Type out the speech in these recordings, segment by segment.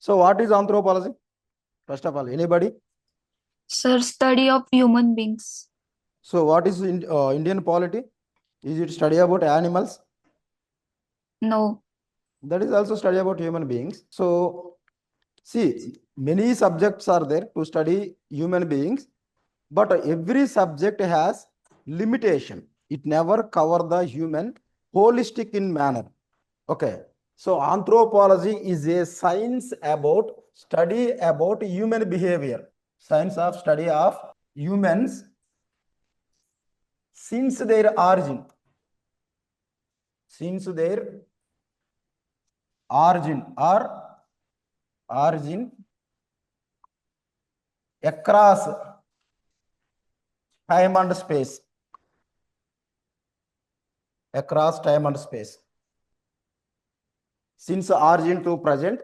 So what is anthropology? First of all, anybody? Sir, study of human beings. So what is Indian polity? Is it study about animals? No. That is also study about human beings. So see, many subjects are there to study human beings, but every subject has limitation. It never cover the human holistic in manner. Okay. So anthropology is a science about study about human behavior. Science of study of humans since their origin. Since their origin across time and space. Across time and space. Since origin to present.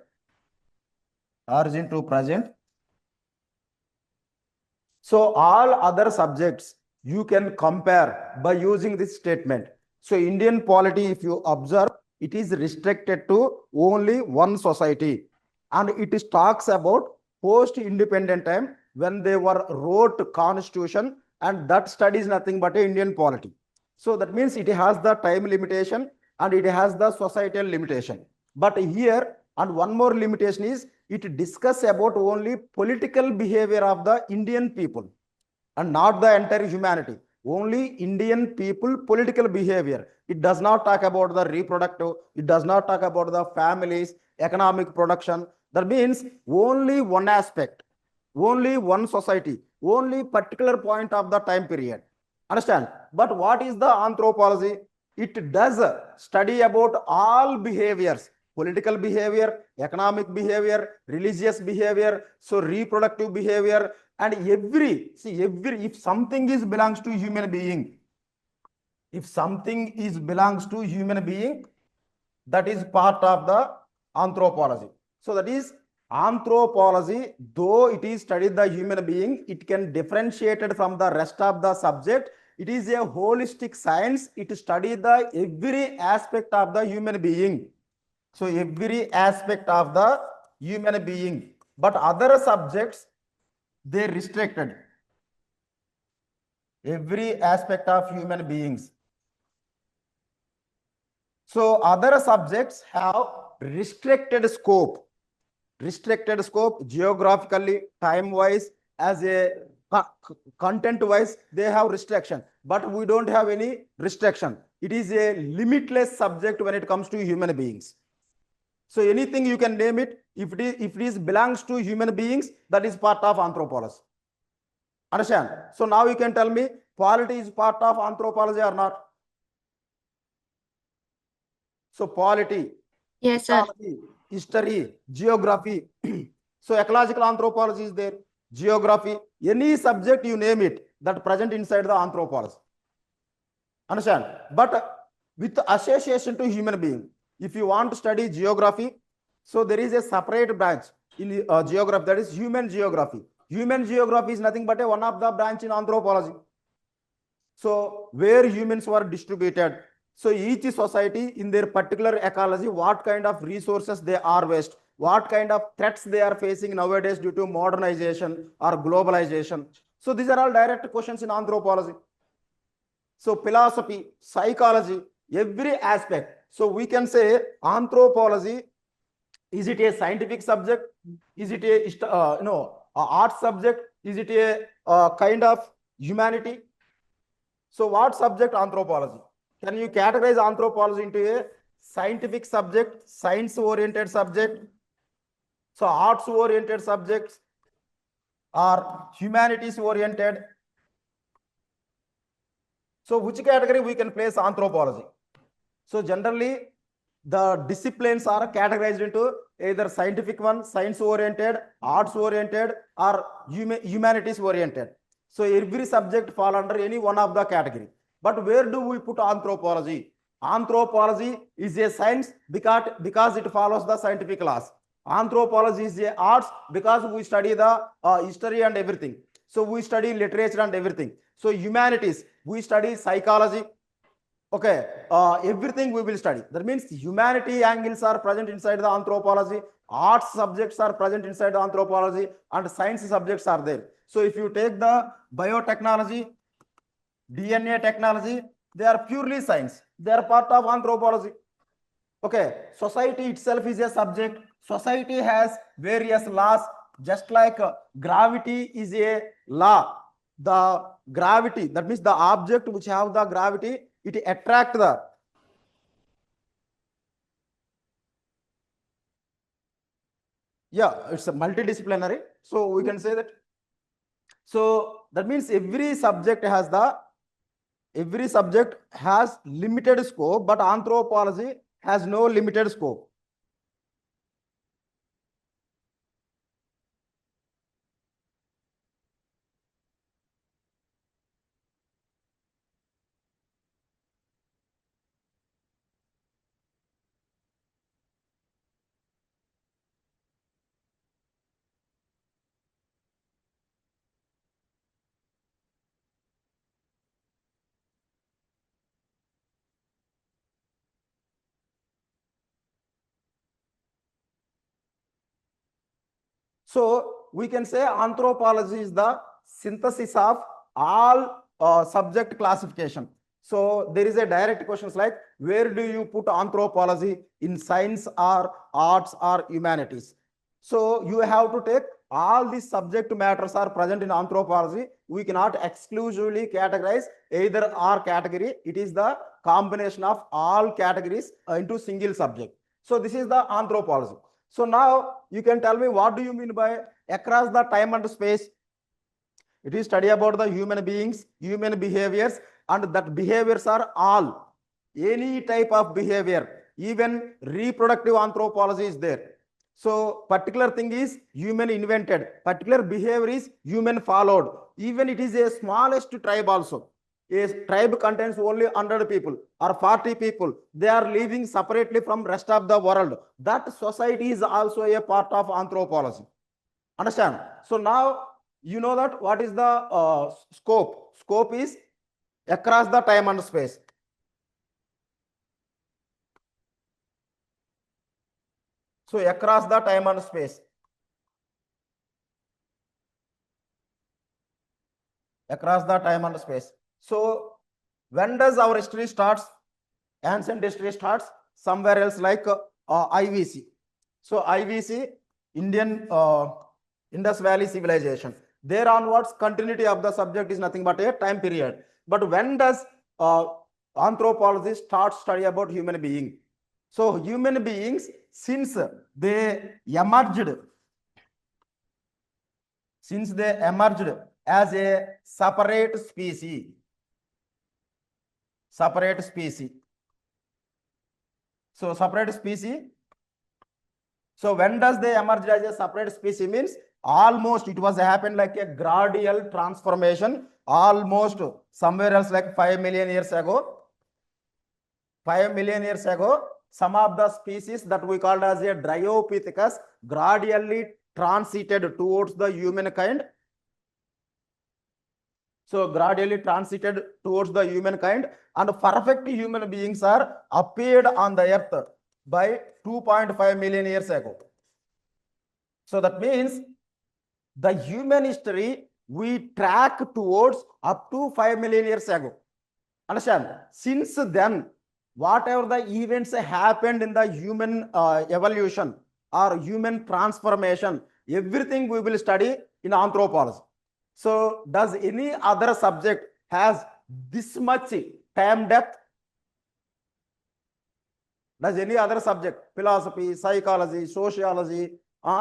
Origin to present. So all other subjects you can compare by using this statement. So Indian polity, if you observe, it is restricted to only one society. And it talks about post-independent time when they were wrote constitution, and that studies nothing but a Indian polity. So that means it has the time limitation and it has the societal limitation. But here, and one more limitation is, it discuss about only political behavior of the Indian people and not the entire humanity. Only Indian people political behavior. It does not talk about the reproductive. It does not talk about the families, economic production. That means only one aspect, only one society, only particular point of the time period. Understand? But what is the anthropology? It does study about all behaviors, political behavior, economic behavior, religious behavior, so reproductive behavior, and if something is belongs to human being, if something is belongs to human being, that is part of the anthropology. So that is anthropology, though it is studied the human being, it can differentiate it from the rest of the subject. It is a holistic science. It studies the every aspect of the human being. So every aspect of the human being. But other subjects, they restricted every aspect of human beings. So other subjects have restricted scope geographically, time wise, as a content wise, they have restriction, but we don't have any restriction. It is a limitless subject when it comes to human beings. So anything you can name it, if it is belongs to human beings, that is part of anthropology. Understand? So now you can tell me, polity is part of anthropology or not? So polity, Yes, sir. ecology, history, geography. So ecological anthropology is there, geography, any subject you name it, that present inside the anthropology. Understand? But with association to human being. If you want to study geography, so there is a separate branch in geography, that is human geography. Human geography is nothing but one of the branch in anthropology. So where humans were distributed. So each society in their particular ecology, what kind of resources they harvest, what kind of threats they are facing nowadays due to modernization or globalization. So these are all direct questions in anthropology. So philosophy, psychology, every aspect. So we can say anthropology, is it a scientific subject? Is it a art subject? Is it a kind of humanity? So what subject anthropology? Can you categorize anthropology into a scientific subject, science oriented subject, so arts oriented subjects, or humanities oriented? So which category we can place anthropology? So generally the disciplines are categorized into either scientific one, science oriented, arts oriented, or humanities oriented. So every subject fall under any one of the category. But where do we put anthropology? Anthropology is a science because it follows the scientific laws. Anthropology is a arts because we study the history and everything. So we study literature and everything. So humanities, we study psychology. Okay, everything we will study. That means humanity angles are present inside the anthropology. arts subjects are present inside anthropology and science subjects are there. So if you take the biotechnology, DNA technology, they are purely science. They are part of anthropology. Okay, society itself is a subject. Society has various laws, just like gravity is a law. The gravity, that means the object which have the gravity, it attract the. Yeah, it's a multidisciplinary. So we can say that. So that means every subject has limited scope, but anthropology has no limited scope. So we can say anthropology is the synthesis of all subject classification. So there is a direct questions like, where do you put anthropology in science or arts or humanities? So you have to take all these subject matters are present in anthropology. We cannot exclusively categorize either or category. It is the combination of all categories into single subject. So this is the anthropology. So now you can tell me, what do you mean by across the time and space? It is study about the human beings, human behaviors, and that behaviors are all, any type of behavior, even reproductive anthropology is there. So particular thing is human invented, particular behavior is human followed. Even it is a smallest tribe also. A tribe contains only 100 people or 40 people. They are living separately from rest of the world. That society is also a part of anthropology. Understand? So now you know that what is the scope. Scope is across the time and space. So across the time and space. Across the time and space. So when does our history starts? Ancient history starts somewhere else like IVC. So IVC, Indian Indus Valley Civilization. There onwards, continuity of the subject is nothing but a time period. But when does anthropology start study about human being? So human beings, since they emerged as a separate species. So separate species. So when does they emerge as a separate species means almost it was happened like a gradual transformation, almost somewhere else like 5 million years ago. 5 million years ago, some of the species that we called as a Dryopithecus gradually transited towards the humankind. So gradually transited towards the humankind, and perfect human beings are appeared on the earth by 2.5 million years ago. So that means the human history we track towards up to 5 million years ago. Understand? Since then, whatever the events happened in the human evolution or human transformation, everything we will study in anthropology. So does any other subject has this much time depth? Does any other subject, philosophy, psychology, sociology,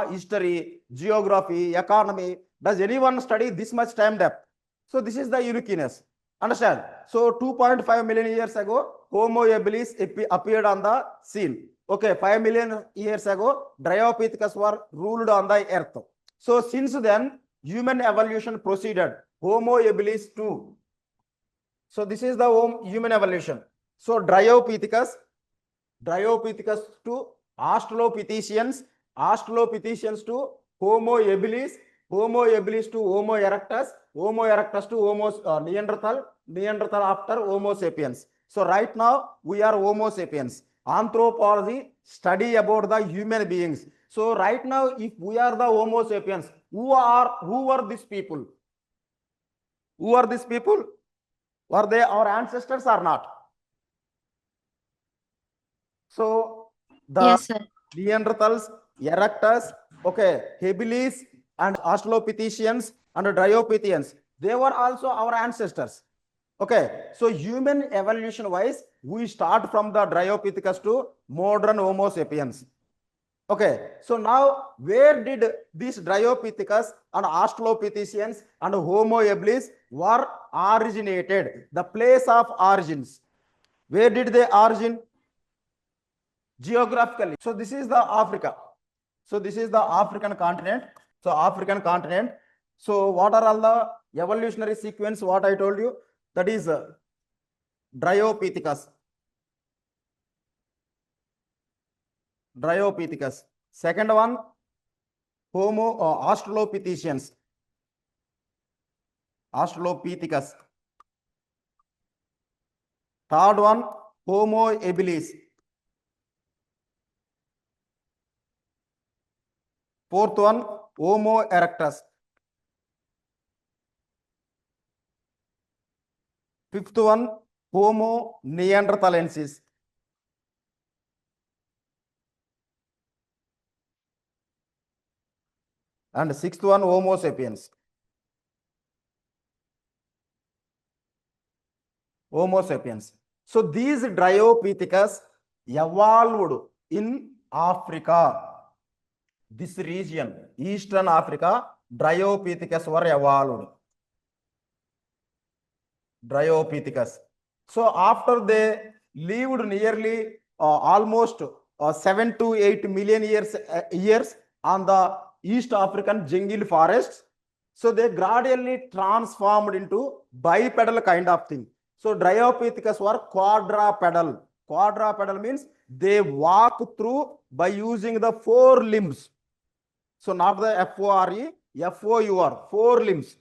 history, geography, economy, does anyone study this much time depth? So this is the uniqueness. Understand? So 2.5 million years ago, Homo habilis appeared on the scene. Okay, 5 million years ago, Dryopithecus were ruled on the earth. So since then, human evolution proceeded. Homo habilis too. So this is the human evolution. So Dryopithecus to Australopithecines, Australopithecines to Homo habilis to Homo erectus, Homo erectus to Homo Neanderthal after Homo sapiens. So right now we are Homo sapiens. Anthropology, study about the human beings. So right now, if we are the Homo sapiens, who are these people? Who are these people? Were they our ancestors or not? So the Yes, sir. Neanderthals, Erectus, okay, Habilis, and Australopithecines and Dryopithians, they were also our ancestors. Okay, so human evolution wise, we start from the Dryopithecus to modern Homo sapiens. Okay, so now where did these Dryopithecus and Australopithecines and Homo habilis were originated? The place of origins. Where did they origin? Geographically. So this is the Africa. So this is the African continent. So African continent. So what are all the evolutionary sequence? What I told you, that is Dryopithecus. Dryopithecus. Second one, Homo Australopithecines. Australopithecus. Third one, Homo habilis. Fourth one, Homo erectus. Fifth one, Homo neanderthalensis. And sixth one, Homo sapiens. Homo sapiens. So these Dryopithecus evolved in Africa. This region, Eastern Africa, Dryopithecus were evolved. Dryopithecus. So after they lived nearly almost 7 to 8 million years on the East African jungle forests, so they gradually transformed into bipedal kind of thing. So Dryopithecus were quadrupedal. Quadrupedal means they walk through by using the four limbs. So not the FORE, FOUR, four limbs.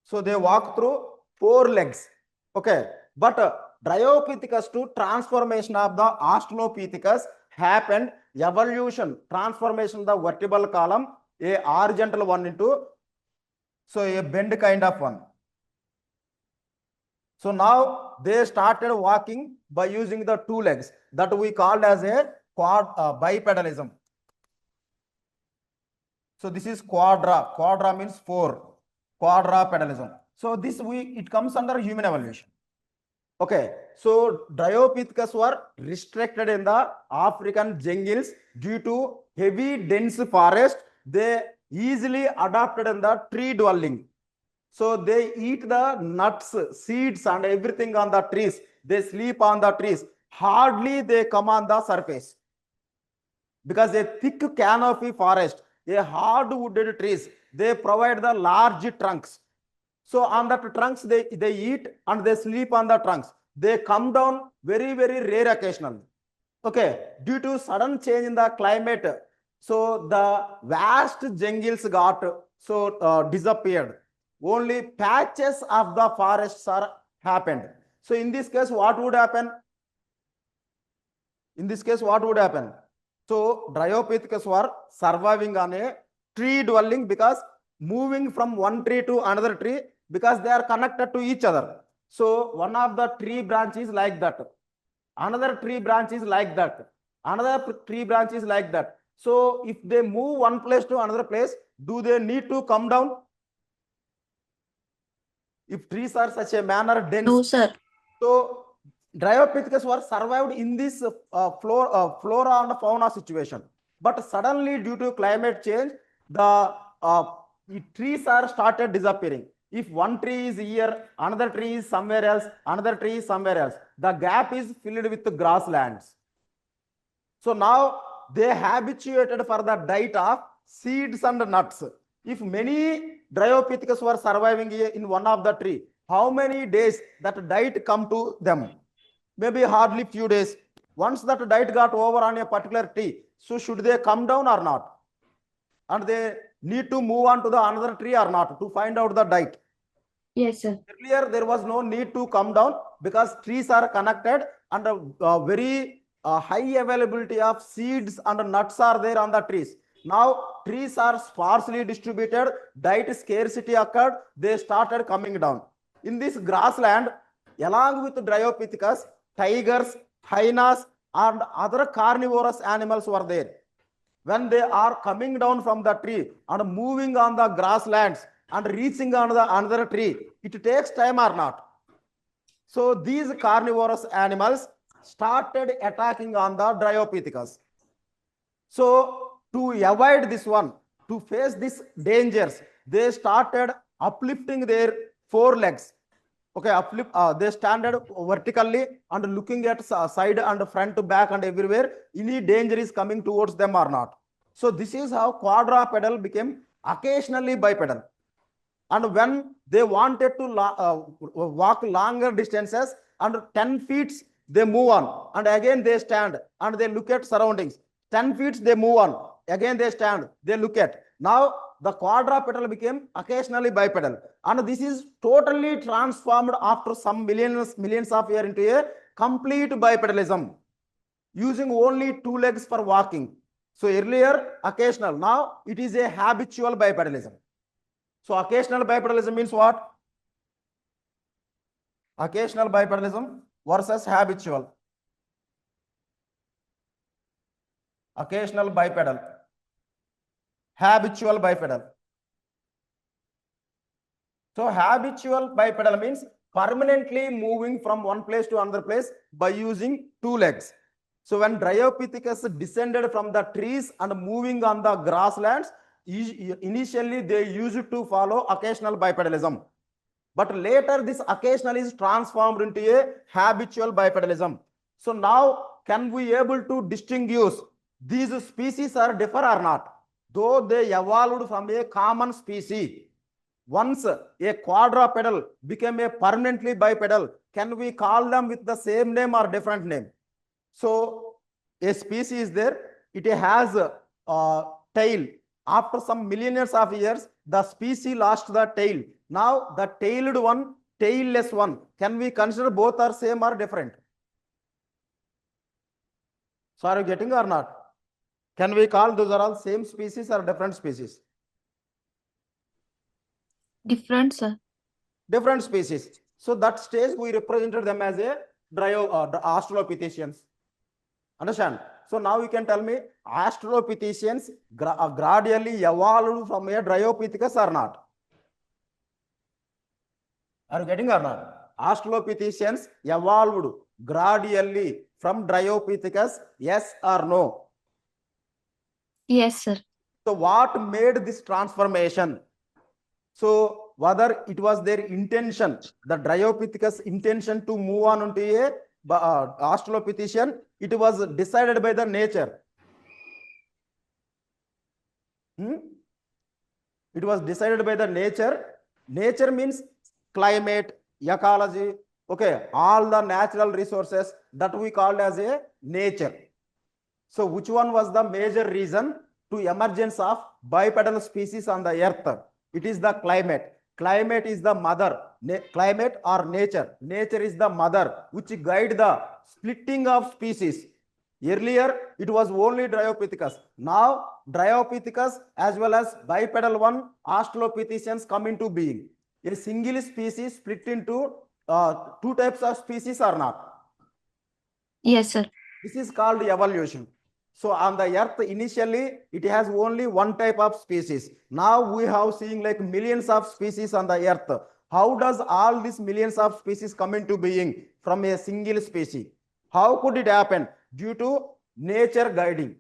So they walk through four legs. Okay. But Dryopithecus to transformation of the Australopithecus happened evolution, transformation of the vertebral column, a horizontal one into, so a bend kind of one. So now they started walking by using the two legs that we called as a bipedalism. So this is quadra. Quadra means four. Quadrupedalism. So this it comes under human evolution. Okay, so Dryopithecus were restricted in the African jungles due to heavy dense forest. They easily adapted in the tree dwelling. So they eat the nuts, seeds and everything on the trees. They sleep on the trees. Hardly they come on the surface. Because a thick canopy forest, a hardwooded trees, they provide the large trunks. So on that trunks, they eat and they sleep on the trunks. They come down very, very rare occasionally. Okay, due to sudden change in the climate, so the vast jungles got disappeared. Only patches of the forests are happened. So in this case, what would happen? In this case, what would happen? So Dryopithecus were surviving on a tree dwelling because moving from one tree to another tree because they are connected to each other. So one of the tree branches like that. Another tree branch is like that. Another tree branch is like that. So if they move one place to another place, do they need to come down? If trees are such a manner dense. No, sir. So Dryopithecus were survived in this flora and fauna situation. But suddenly, due to climate change, the trees are started disappearing. If one tree is here, another tree is somewhere else, another tree is somewhere else. The gap is filled with grasslands. So now they habituated for the diet of seeds and nuts. If many Dryopithecus were surviving in one of the tree, how many days that diet come to them? Maybe hardly few days. Once that diet got over on a particular tree, so should they come down or not? And they need to move on to the another tree or not to find out the diet. Yes, sir. Earlier, there was no need to come down because trees are connected and a very high availability of seeds and nuts are there on the trees. Now, trees are sparsely distributed, diet scarcity occurred, they started coming down. In this grassland, along with Dryopithecus, tigers, hyenas, and other carnivorous animals were there. When they are coming down from the tree and moving on the grasslands and reaching on the another tree, it takes time or not. So these carnivorous animals started attacking on the Dryopithecus. So to avoid this one, to face these dangers, they started uplifting their forelegs. Okay, uplift. They standed vertically and looking at side and front, back, and everywhere. Any danger is coming towards them or not. So this is how quadrupedal became occasionally bipedal. And when they wanted to walk longer distances and 10 feet, they move on. And again they stand and they look at surroundings. 10 feet, they move on. Again they stand, they look at. Now the quadrupedal became occasionally bipedal. And this is totally transformed after some millions of years into a complete bipedalism, using only two legs for walking. So earlier occasional, now it is a habitual bipedalism. So occasional bipedalism means what? Occasional bipedalism versus habitual. Occasional bipedal. Habitual bipedal. So habitual bipedal means permanently moving from one place to another place by using two legs. So when Dryopithecus descended from the trees and moving on the grasslands, initially they used to follow occasional bipedalism. But later this occasional is transformed into a habitual bipedalism. So now can we able to distinguish these species are differ or not? Though they evolved from a common species, once a quadrupedal became a permanently bipedal, can we call them with the same name or different name? So a species is there, it has a tail. After some millions of years, the species lost the tail. Now the tailed one, tailless one, can we consider both are same or different? So are you getting or not? Can we call those are all same species or different species? Different, sir. Different species. So that stage we represented them as a Australopithecines. Understand? So now you can tell me Australopithecines gradually evolved from a Dryopithecus or not? Are you getting or not? Australopithecines evolved gradually from Dryopithecus, yes or no? Yes, sir. So what made this transformation? So whether it was their intention, the Dryopithecus intention to move on into a Australopithecine, it was decided by the nature. It was decided by the nature. Nature means climate, ecology, okay, all the natural resources that we called as a nature. So which one was the major reason to emergence of bipedal species on the earth? It is the climate. Climate is the mother. Climate or nature. Nature is the mother which guide the splitting of species. Earlier, it was only Dryopithecus. Now, Dryopithecus as well as bipedal one, Australopithecines come into being. A single species split into two types of species or not. Yes, sir. This is called evolution. So on the earth, initially, it has only one type of species. Now we have seen like millions of species on the earth. How does all these millions of species come into being from a single species? How could it happen? Due to nature guiding.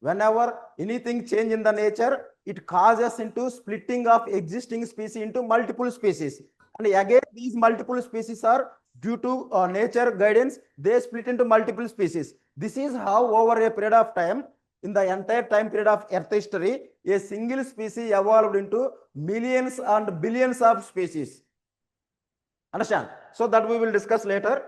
Whenever anything change in the nature, it causes into splitting of existing species into multiple species. And again, these multiple species are due to nature guidance, they split into multiple species. This is how over a period of time, in the entire time period of earth history, a single species evolved into millions and billions of species. Understand? So that we will discuss later.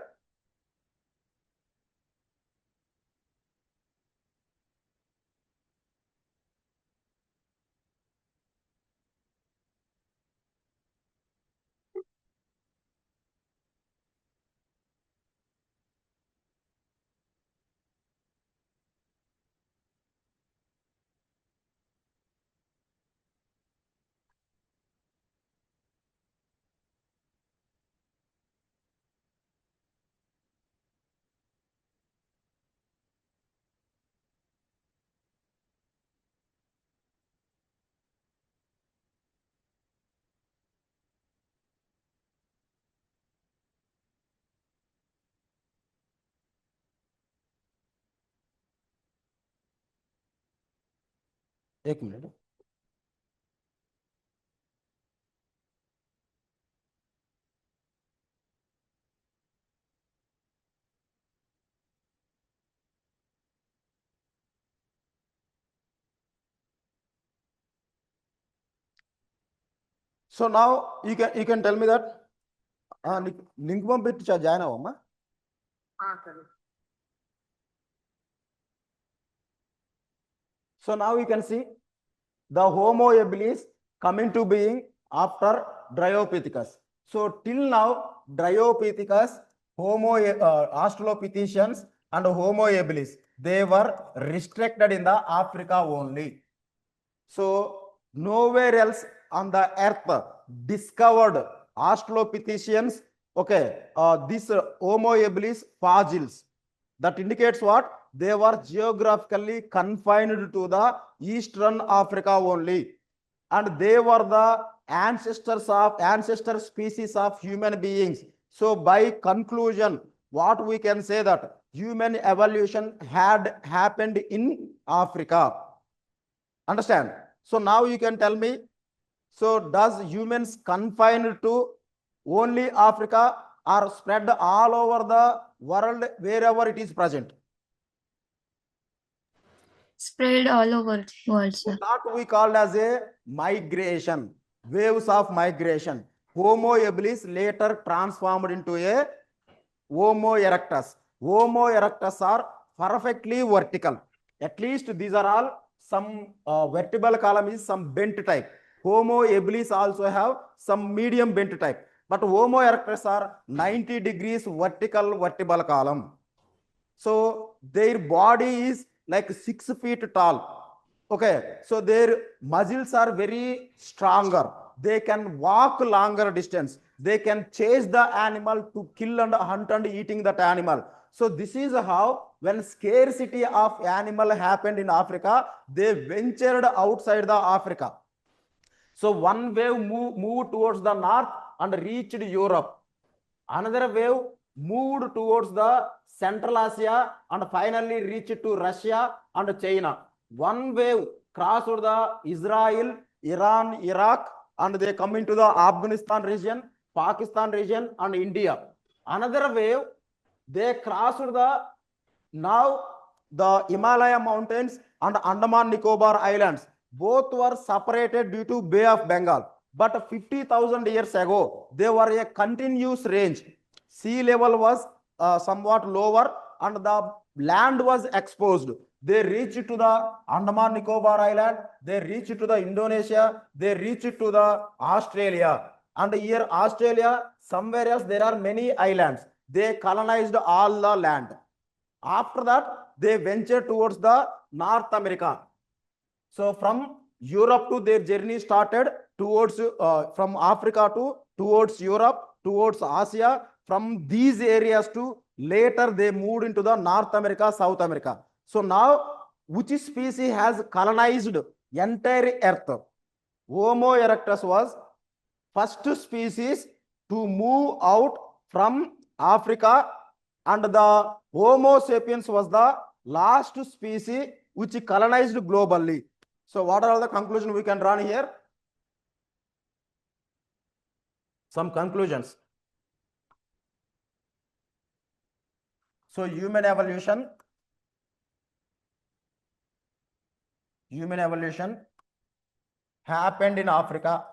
एक minute. So now you can tell me that link bit join avamma. So now you can see the Homo habilis coming to being after Dryopithecus. So till now, Dryopithecus, Australopithecines, and Homo habilis, they were restricted in the Africa only. So nowhere else on the earth discovered Australopithecines. Okay, this Homo habilis fossils. That indicates what? They were geographically confined to the Eastern Africa only. And they were the ancestor species of human beings. So by conclusion, what we can say that human evolution had happened in Africa. Understand? So now you can tell me, so does humans confined to only Africa or spread all over the world wherever it is present? Spread all over world, So sir. that we called as a migration, waves of migration. Homo habilis later transformed into a Homo erectus. Homo erectus are perfectly vertical. At least these are all some vertebral column is some bent type. Homo habilis also have some medium bent type. But Homo erectus are 90 degrees vertebral column. So their body is like 6 feet tall. Okay, so their muscles are very stronger. They can walk longer distance. They can chase the animal to kill and hunt and eating that animal. So this is how when scarcity of animal happened in Africa, they ventured outside the Africa. So one wave moved towards the north and reached Europe. Another wave moved towards the Central Asia and finally reached to Russia and China. One wave crossed the Israel, Iran, Iraq, and they come into the Afghanistan region, Pakistan region, and India. Another wave, they crossed the now the Himalaya mountains and Andaman Nicobar Islands. Both were separated due to Bay of Bengal. But 50,000 years ago, they were a continuous range. Sea level was somewhat lower and the land was exposed. They reached to the Andaman Nicobar Island, they reached to the Indonesia, they reached to the Australia. And here Australia, somewhere else there are many islands. They colonized all the land. After that, they ventured towards the North America. So from Europe to their journey started towards from Africa to towards Europe, towards Asia. From these areas to later they moved into the North America, South America. So now which species has colonized entire Earth? Homo erectus was first species to move out from Africa, and the Homo sapiens was the last species which colonized globally. So what are all the conclusions we can draw here? Some conclusions. So human evolution happened in Africa.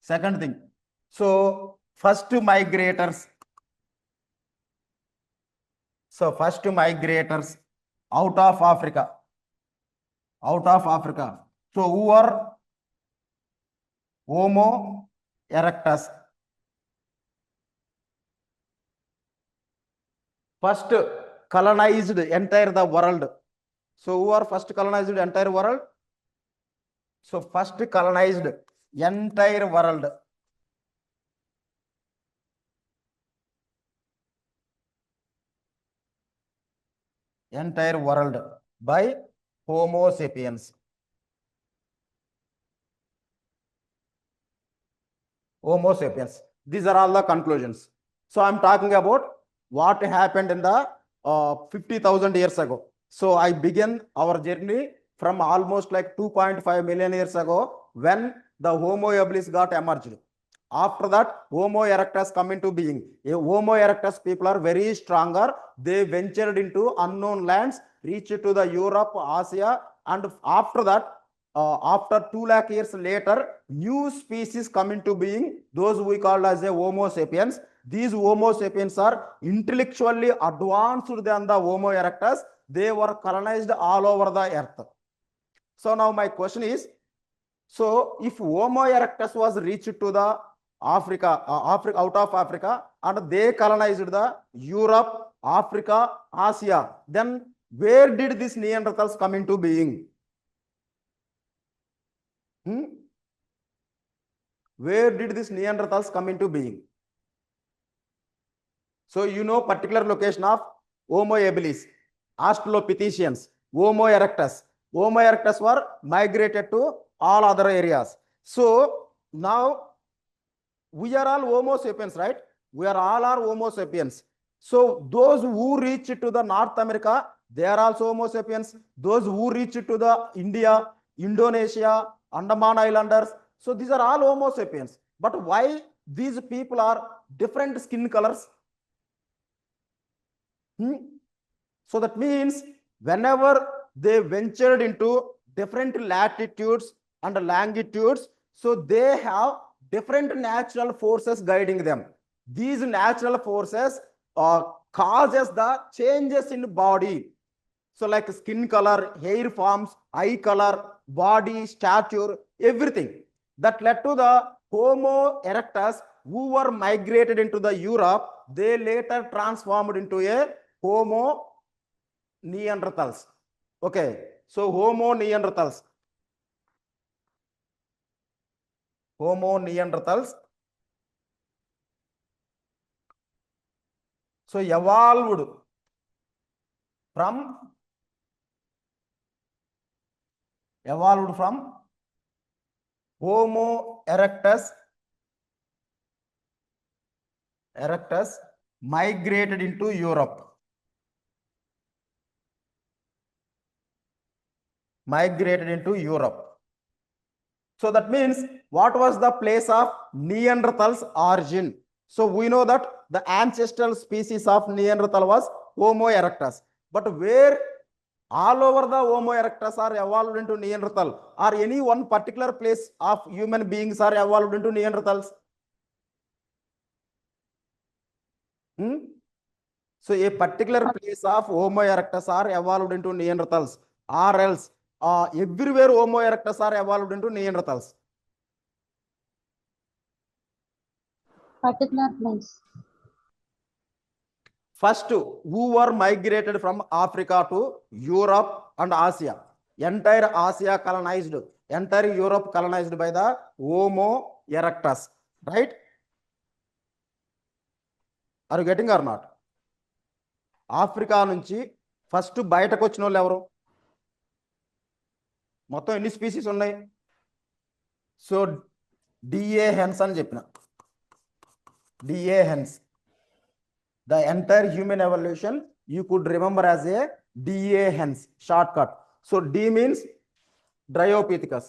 Second thing, so first migrators out of Africa. So who are Homo erectus? First colonized entire the world. So who are first colonized entire world? So first colonized entire world. Entire world by Homo sapiens. Homo sapiens. These are all the conclusions. So I'm talking about what happened in the 50,000 years ago. So I began our journey from almost like 2.5 million years ago when the Homo habilis got emerged. After that, Homo erectus come into being. Homo erectus people are very stronger. They ventured into unknown lands, reached to the Europe, Asia, and after that, after 2 lakh years later, new species come into being. Those we call as a Homo sapiens. These Homo sapiens are intellectually advanced than the Homo erectus. They were colonized all over the earth. So now my question is, so if Homo erectus was reached to the Africa, out of Africa, and they colonized the Europe, Africa, Asia, then where did these Neanderthals come into being? Where did these Neanderthals come into being? So you know particular location of Homo habilis, Australopithecines, Homo erectus. Homo erectus were migrated to all other areas. So now we are all Homo sapiens, right? We are all Homo sapiens. So those who reach to the North America, they are also Homo sapiens. Those who reach to the India, Indonesia, Andaman Islanders, so these are all Homo sapiens. But why these people are different skin colors? So that means whenever they ventured into different latitudes and longitudes, so they have different natural forces guiding them. These natural forces causes the changes in body. So like skin color, hair forms, eye color, body, stature, everything. That led to the Homo erectus who were migrated into the Europe. They later transformed into a Homo Neanderthals. Okay, so Homo Neanderthals. Homo Neanderthals. So evolved from Homo erectus migrated into Europe. So that means what was the place of Neanderthals origin? So we know that the ancestral species of Neanderthal was Homo erectus. But where all over the Homo erectus are evolved into Neanderthal, or any one particular place of human beings are evolved into Neanderthals? So a particular place of Homo erectus are evolved into Neanderthals, or else everywhere Homo erectus are evolved into Neanderthals. Particular place. First, who were migrated from Africa to Europe and Asia? Entire Asia colonized, entire Europe colonized by the Homo erectus, right? Are you getting or not? Africa నుంచి first బయటకు వచ్చిన వాళ్ళు ఎవరు? మొత్తం ఎన్ని species ఉన్నాయి? So DA hence అని చెప్పిన, DA hence. The entire human evolution you could remember as a DA hens shortcut. So D means Dryopithecus.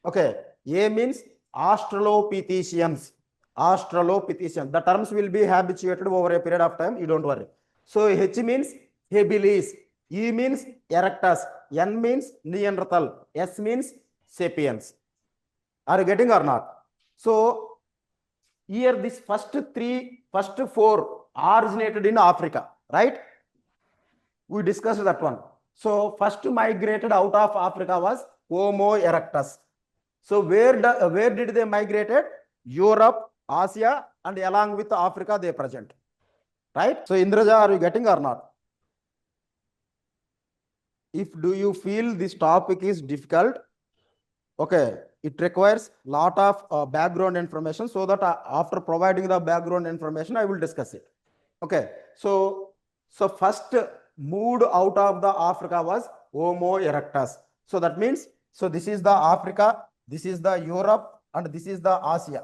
Okay. A means Australopithecines. The terms will be habituated over a period of time. You don't worry. So H means habilis. E means erectus. N means Neanderthal. S means sapiens. Are you getting or not? So here this first four originated in Africa, right? We discussed that one. So first migrated out of Africa was Homo erectus. So where did they migrated? Europe, Asia, and along with Africa they present, right? So Indraja, are you getting or not? If do you feel this topic is difficult, okay, it requires lot of background information, so that after providing the background information I will discuss it. Okay, so first moved out of the Africa was Homo erectus. So that means, so this is the Africa, this is the Europe, and this is the Asia.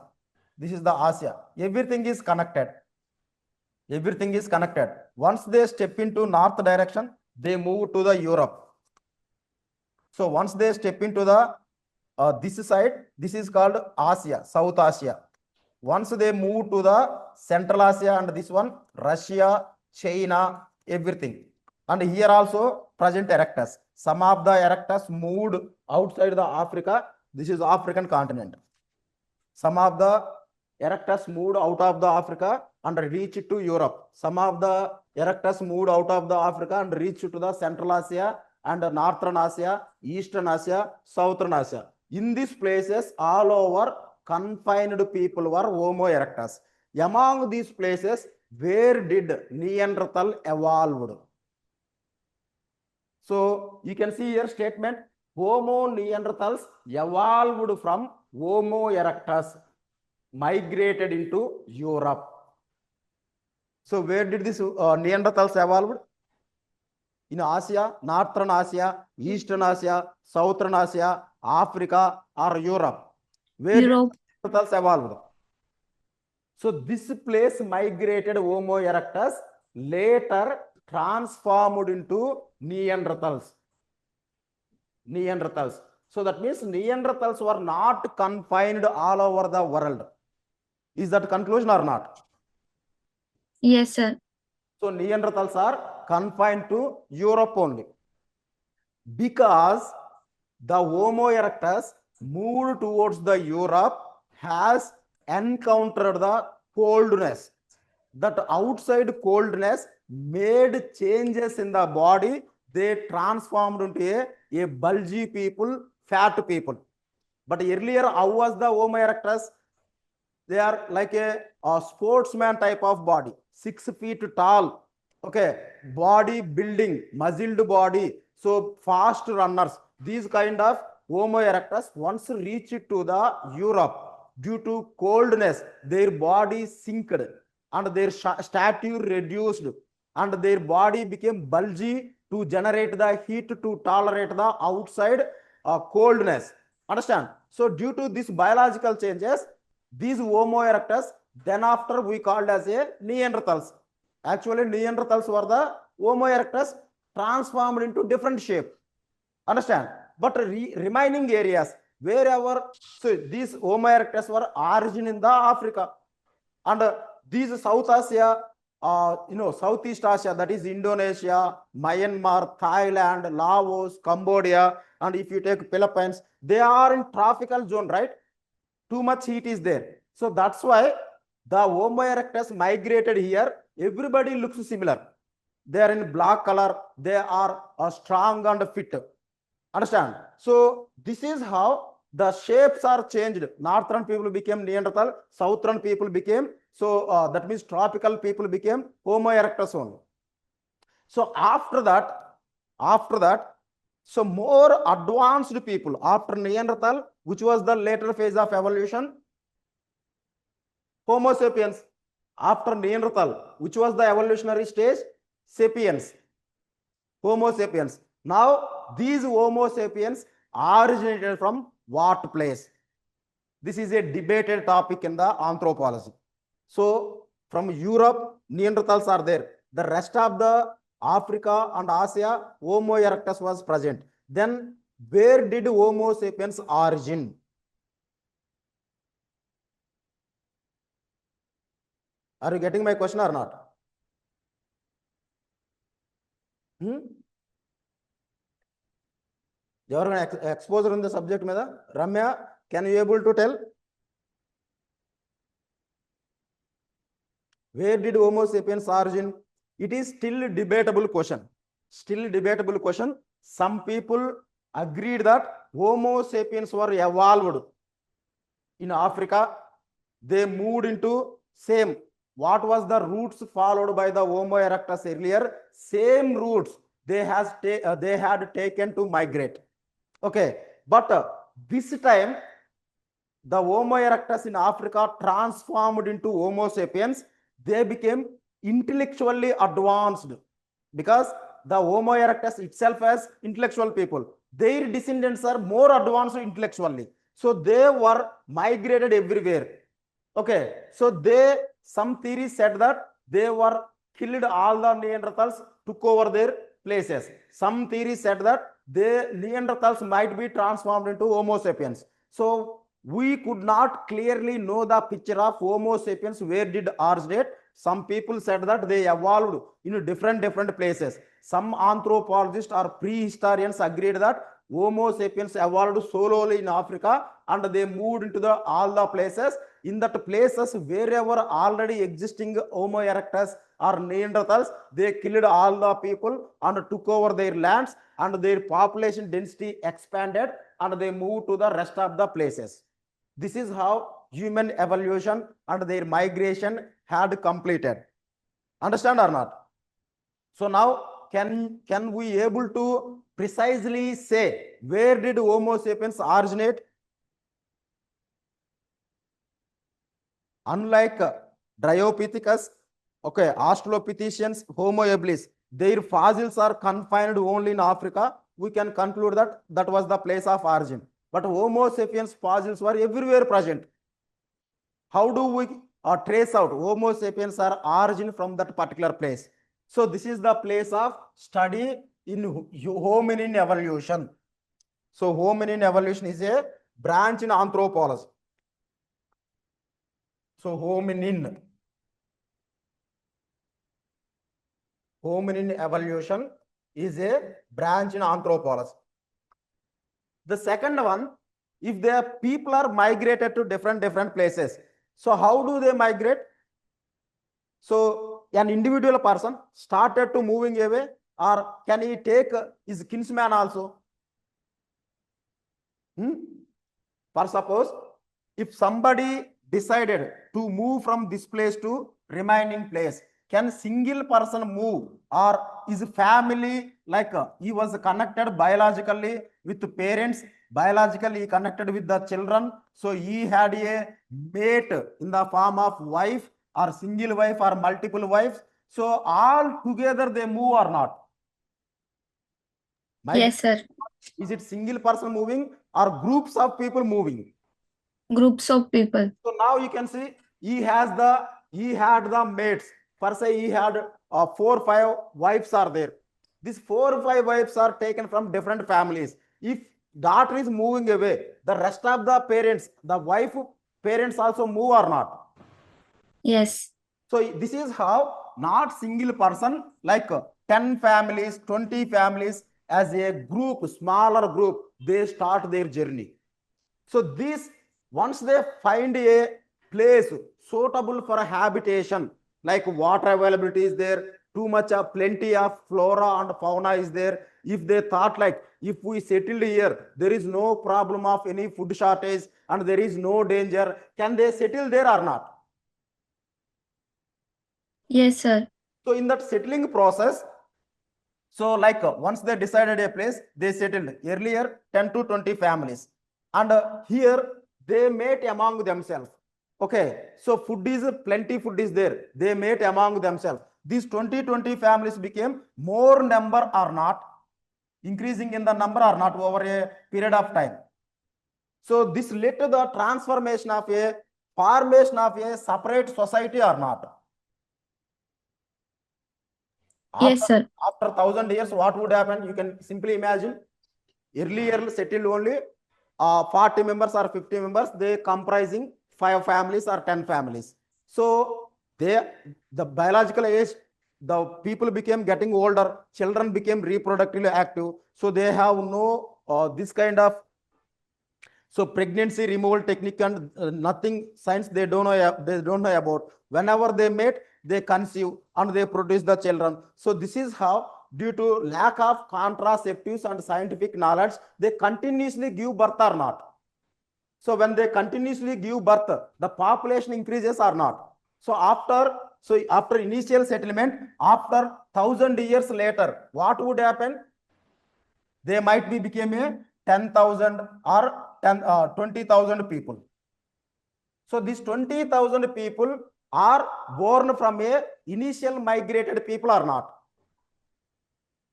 Everything is connected. Everything is connected. Once they step into north direction, they move to the Europe. So once they step into the this side, this is called Asia, South Asia. Once they move to the Central Asia and this one, Russia, China, everything. And here also present erectus. Some of the erectus moved outside the Africa. This is African continent. Some of the erectus moved out of the Africa and reached to Europe. Some of the erectus moved out of the Africa and reached to the Central Asia and Northern Asia, Eastern Asia, Southern Asia. In these places, all over confined people were Homo erectus. Among these places, where did Neanderthal evolved? So you can see here statement, Homo neanderthals evolved from Homo erectus, migrated into Europe. So where did this Neanderthals evolved? In Asia, Northern Asia, Eastern Asia, Southern Asia, Africa, or Europe. Where Europe. did Neanderthals evolved? So this place migrated Homo erectus, later transformed into Neanderthals. Neanderthals. So that means Neanderthals were not confined all over the world. Is that conclusion or not? Yes, sir. So Neanderthals are confined to Europe only. Because the Homo erectus moved towards the Europe, has encountered the coldness. That outside coldness made changes in the body. They transformed into a bulgy people, fat people. But earlier, how was the Homo erectus? They are like a sportsman type of body, 6 feet tall. Okay, body building, muscled body. So fast runners. These kind of Homo erectus once reached to the Europe, due to coldness, their body sinked and their stature reduced and their body became bulgy to generate the heat to tolerate the outside coldness. Understand? So due to these biological changes, these Homo erectus, then after we called as a Neanderthals. Actually, Neanderthals were the Homo erectus transformed into different shape. Understand? But remaining areas, wherever, so these Homo erectus were origin in the Africa. And these South Asia, Southeast Asia, that is Indonesia, Myanmar, Thailand, Laos, Cambodia, and if you take Philippines, they are in tropical zone, right? Too much heat is there. So that's why the Homo erectus migrated here. Everybody looks similar. They are in black color. They are strong and fit. Understand? So this is how the shapes are changed. Northern people became Neanderthal. Southern people became, so that means tropical people became Homo erectus only. So after that, so more advanced people after Neanderthal, which was the later phase of evolution, Homo sapiens. After Neanderthal, which was the evolutionary stage, sapiens, Homo sapiens. Now these Homo sapiens originated from what place? This is a debated topic in the anthropology. So from Europe, Neanderthals are there. The rest of the Africa and Asia, Homo erectus was present. Then where did Homo sapiens origin? Are you getting my question or not? ఎవరైనా exposure in the subject మీద? Ramya, can you able to tell? Where did Homo sapiens origin? It is still debatable question. Still debatable question. Some people agreed that Homo sapiens were evolved in Africa. They moved into same. What was the routes followed by the Homo erectus earlier? Same routes they had taken to migrate. Okay, but this time the Homo erectus in Africa transformed into Homo sapiens. They became intellectually advanced because the Homo erectus itself has intellectual people. Their descendants are more advanced intellectually. So they were migrated everywhere. Okay, so some theories said that they were killed, all the Neanderthals took over their places. Some theories said that the Neanderthals might be transformed into Homo sapiens. So we could not clearly know the picture of Homo sapiens, where did originate. Some people said that they evolved in different places. Some anthropologists or prehistorians agreed that Homo sapiens evolved solely in Africa and they moved into all the places. In that places, wherever already existing Homo erectus or Neanderthals, they killed all the people and took over their lands, and their population density expanded and they moved to the rest of the places. This is how human evolution and their migration had completed. Understand or not? So now can we able to precisely say where did Homo sapiens originate? Unlike Dryopithecus, okay, Australopithecines, Homo habilis, their fossils are confined only in Africa. We can conclude that that was the place of origin. But Homo sapiens fossils were everywhere present. How do we trace out Homo sapiens are origin from that particular place? So this is the place of study in hominin evolution. So hominin evolution is a branch in anthropology. So hominin evolution is a branch in anthropology. The second one, if the people are migrated to different places, so how do they migrate? So an individual person started to moving away, or can he take his kinsman also? For suppose, if somebody decided to move from this place to remaining place, can single person move, or is family like he was connected biologically with the parents, biologically connected with the children, so he had a mate in the form of wife or single wife or multiple wives, so all together they move or not? Yes, sir. Is it single person moving or groups of people moving? Groups of people. So now you can see he had the mates. For say he had 4 or 5 wives are there. These 4 or 5 wives are taken from different families. If daughter is moving away, the rest of the parents, the wife parents also move or not? Yes. So this is how not single person, like 10 families, 20 families, as a group, smaller group, they start their journey. So this, once they find a place suitable for a habitation, like water availability is there, too much of plenty of flora and fauna is there. If they thought like, if we settled here, there is no problem of any food shortage and there is no danger, can they settle there or not? Yes, sir. So in that settling process, so like once they decided a place, they settled earlier 10 to 20 families. And here they mate among themselves. Okay, so food is plenty, food is there. They mate among themselves. These 20 families became more number or not, increasing in the number or not over a period of time. So this led to the transformation of a formation of a separate society or not? Yes, sir. After 1,000 years, what would happen? You can simply imagine. Earlier settled only 40 members or 50 members, they comprising 5 families or 10 families. So the biological age, the people became getting older, children became reproductively active, so they have no this kind of, so pregnancy removal technique and nothing science they don't know about. Whenever they mate, they conceive and they produce the children. So this is how, due to lack of contraceptives and scientific knowledge, they continuously give birth or not. So when they continuously give birth, the population increases or not. So after initial settlement, after 1,000 years later, what would happen? They might be became a 10,000 or 20,000 people. So these 20,000 people are born from a initial migrated people or not?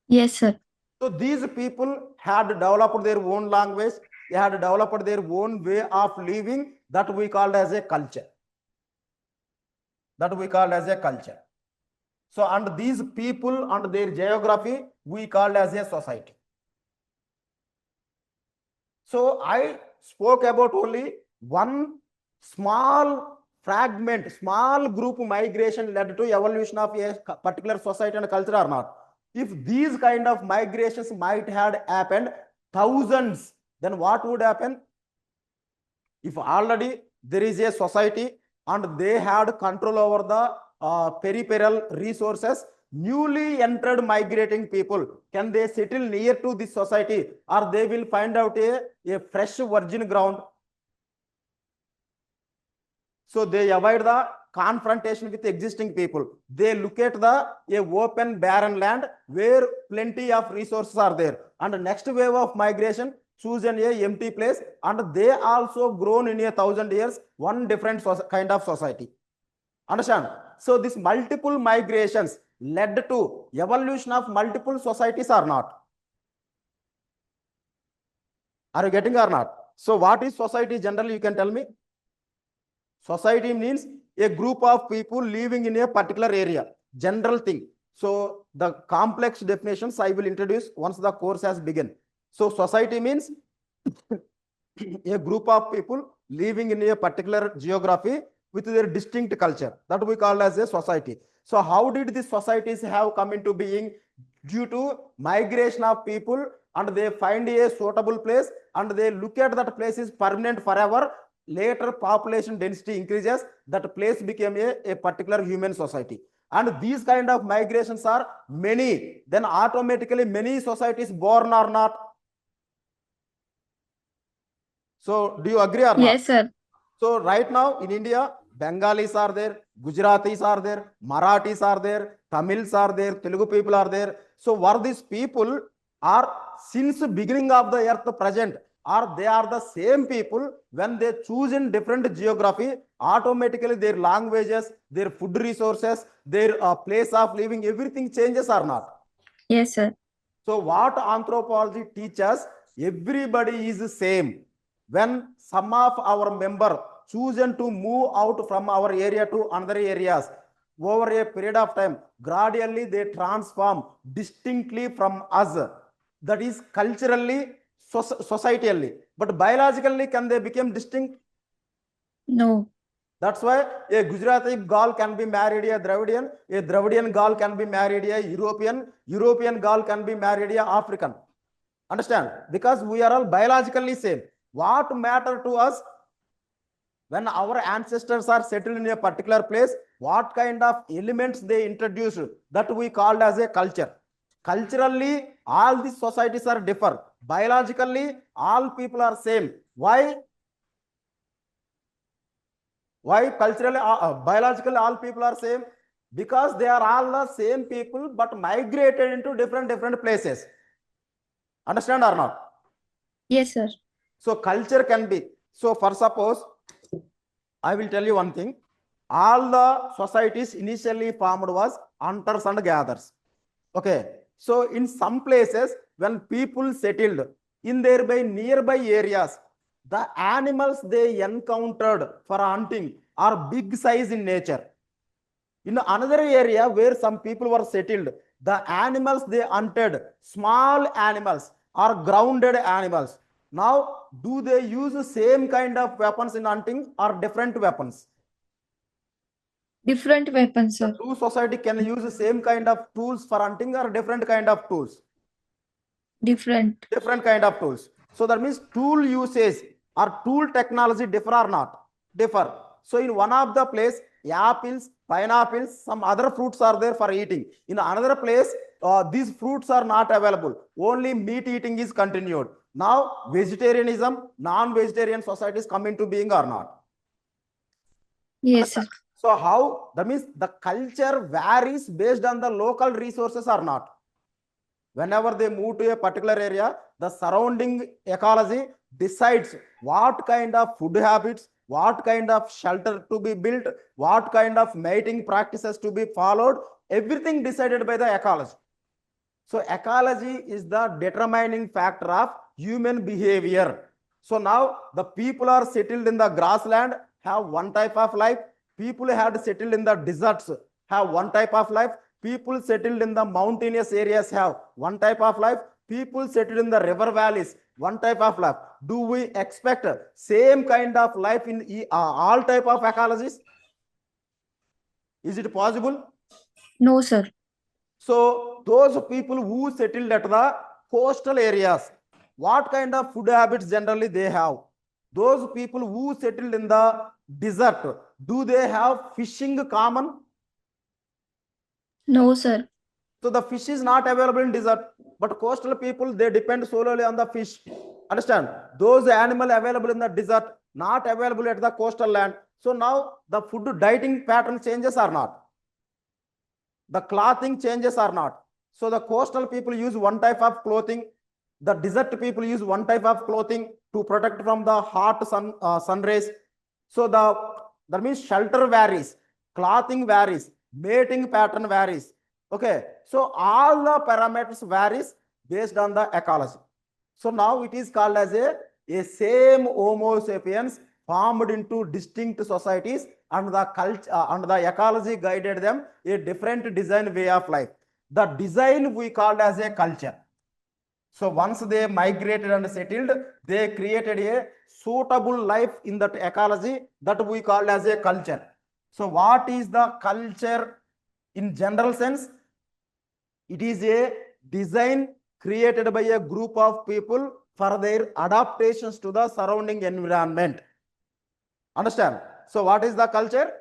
Yes, sir. So these people had developed their own language, they had developed their own way of living, that we called as a culture. That we called as a culture. So, and these people and their geography, we called as a society. So, I spoke about only one small fragment, small group migration led to evolution of a particular society and culture or not. If these kind of migrations might have happened thousands, then what would happen? If already there is a society and they had control over the peripheral resources, newly entered migrating people, can they settle near to this society, or they will find out a fresh virgin ground? So they avoid the confrontation with existing people. They look at the open barren land where plenty of resources are there. And the next wave of migration choose an empty place, and they also grown in 1,000 years one different kind of society. Understand? So this multiple migrations led to evolution of multiple societies or not? Are you getting or not? So what is society generally? You can tell me. Society means a group of people living in a particular area, general thing. So the complex definitions I will introduce once the course has begun. So society means a group of people living in a particular geography with their distinct culture, that we call as a society. So how did these societies have come into being? Due to migration of people, and they find a suitable place and they look at that place is permanent forever. Later population density increases, that place became a particular human society. And these kind of migrations are many, then automatically many societies born or not? So do you agree or not? Yes, sir. So right now in India, Bengalis are there, Gujaratis are there, Marathis are there, Tamils are there, Telugu people are there. So were these people are since beginning of the earth present, or they are the same people when they choose in different geography, automatically their languages, their food resources, their place of living, everything changes or not? Yes, sir. So what anthropology teaches, everybody is the same. When some of our member chosen to move out from our area to another areas, over a period of time, gradually they transform distinctly from us. That is culturally, societally. But biologically, can they become distinct? No. That's why a Gujarati Gaul can be married a Dravidian Gaul can be married a European Gaul can be married a African. Understand? Because we are all biologically same. What matter to us? When our ancestors are settled in a particular place, what kind of elements they introduced, that we called as a culture. Culturally, all these societies are different. Biologically, all people are same. Why? Why culturally, biologically, all people are same? Because they are all the same people, but migrated into different places. Understand or not? Yes, sir. So culture can be. So for suppose, I will tell you one thing. All the societies initially formed was hunters and gatherers. Okay. So in some places, when people settled in nearby areas, the animals they encountered for hunting are big size in nature. In another area where some people were settled, the animals they hunted, small animals or grounded animals. Now, do they use the same kind of weapons in hunting or different weapons? Different weapons, The sir. two society can use the same kind of tools for hunting or different kind of tools? Different. Different kind of tools. So that means tool usage or tool technology differ or not? Differ. So in one of the place, apples, pineapples, some other fruits are there for eating. In another place, these fruits are not available. Only meat eating is continued. Now, vegetarianism, non-vegetarian societies come into being or not? Yes, sir. So how? That means the culture varies based on the local resources or not? Whenever they move to a particular area, the surrounding ecology decides what kind of food habits, what kind of shelter to be built, what kind of mating practices to be followed, everything decided by the ecology. So ecology is the determining factor of human behavior. So now the people are settled in the grassland, have one type of life. People had settled in the deserts, have one type of life. People settled in the mountainous areas have one type of life. People settled in the river valleys, one type of life. Do we expect same kind of life in all type of ecologies? Is it possible? No, sir. So those people who settled at the coastal areas, what kind of food habits generally they have? Those people who settled in the desert, do they have fishing common? No, sir. So the fish is not available in desert, but coastal people, they depend solely on the fish. Understand? Those animal available in the desert, not available at the coastal land. So now the food dieting pattern changes or not? The clothing changes or not? So the coastal people use one type of clothing. The desert people use one type of clothing to protect from the hot sun rays. So that means shelter varies, clothing varies, mating pattern varies. Okay, so all the parameters varies based on the ecology. So now it is called as a same Homo sapiens formed into distinct societies, and the culture and the ecology guided them a different design way of life. The design we called as a culture. So once they migrated and settled, they created a suitable life in that ecology that we call as a culture. So what is the culture in general sense? It is a design created by a group of people for their adaptations to the surrounding environment. Understand? So what is the culture?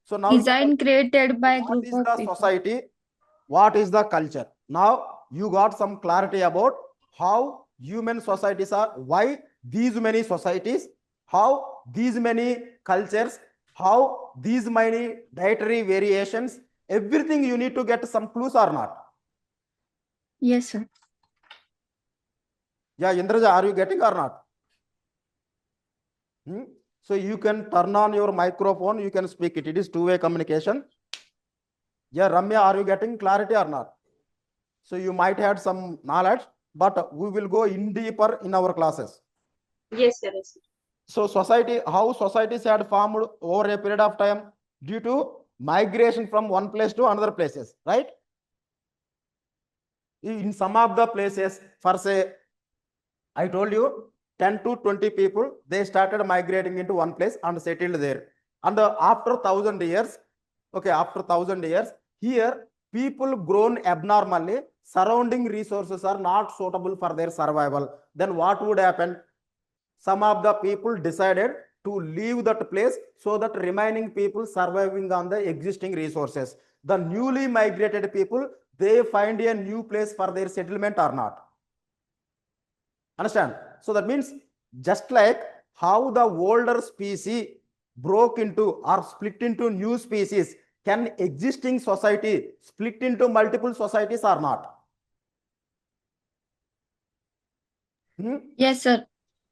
So now Design created by a what group is of the people. society? What is the culture? Now you got some clarity about how human societies are, why these many societies, how these many cultures, how these many dietary variations, everything you need to get some clues or not? Yes, sir. Yeah, Indraja, are you getting or not? So you can turn on your microphone, you can speak it. It is two-way communication. Yeah, Ramya, are you getting clarity or not? So you might have some knowledge, but we will go in deeper in our classes. Yes, sir. Yes, sir. So how societies had formed over a period of time due to migration from one place to another places, right? In some of the places, for say, I told you 10 to 20 people, they started migrating into one place and settled there. And after 1,000 years, okay, after 1,000 years, here people grown abnormally, surrounding resources are not suitable for their survival. Then what would happen? Some of the people decided to leave that place so that remaining people surviving on the existing resources. The newly migrated people, they find a new place for their settlement or not. Understand? So that means just like how the older species broke into or split into new species, can existing society split into multiple societies or not? Yes, sir.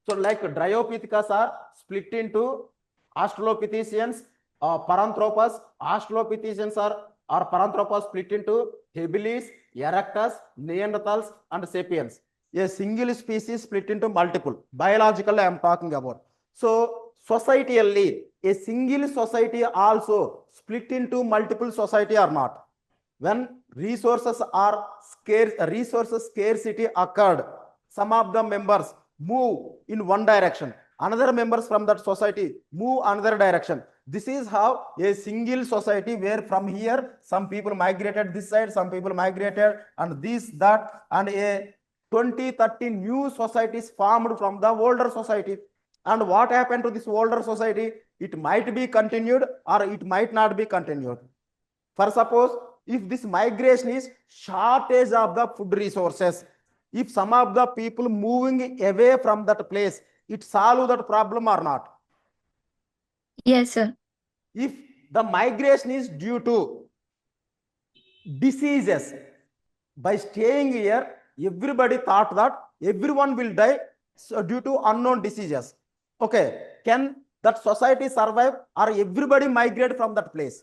So like Dryopithecus are split into Australopithecines, Paranthropus. Australopithecines are Paranthropus split into Habilis, Erectus, Neanderthals, and Sapiens. A single species split into multiple. Biologically, I am talking about. So societally, a single society also split into multiple society or not? When resources are scarce, resources scarcity occurred, some of the members move in one direction, another members from that society move another direction. This is how a single society, where from here some people migrated this side, some people migrated, and this that, and a 20-30 new societies formed from the older society. And what happened to this older society? It might be continued or it might not be continued. For suppose, if this migration is shortage of the food resources, if some of the people moving away from that place, it solve that problem or not? Yes, sir. If the migration is due to diseases, by staying here, everybody thought that everyone will die due to unknown diseases. Okay, can that society survive or everybody migrate from that place?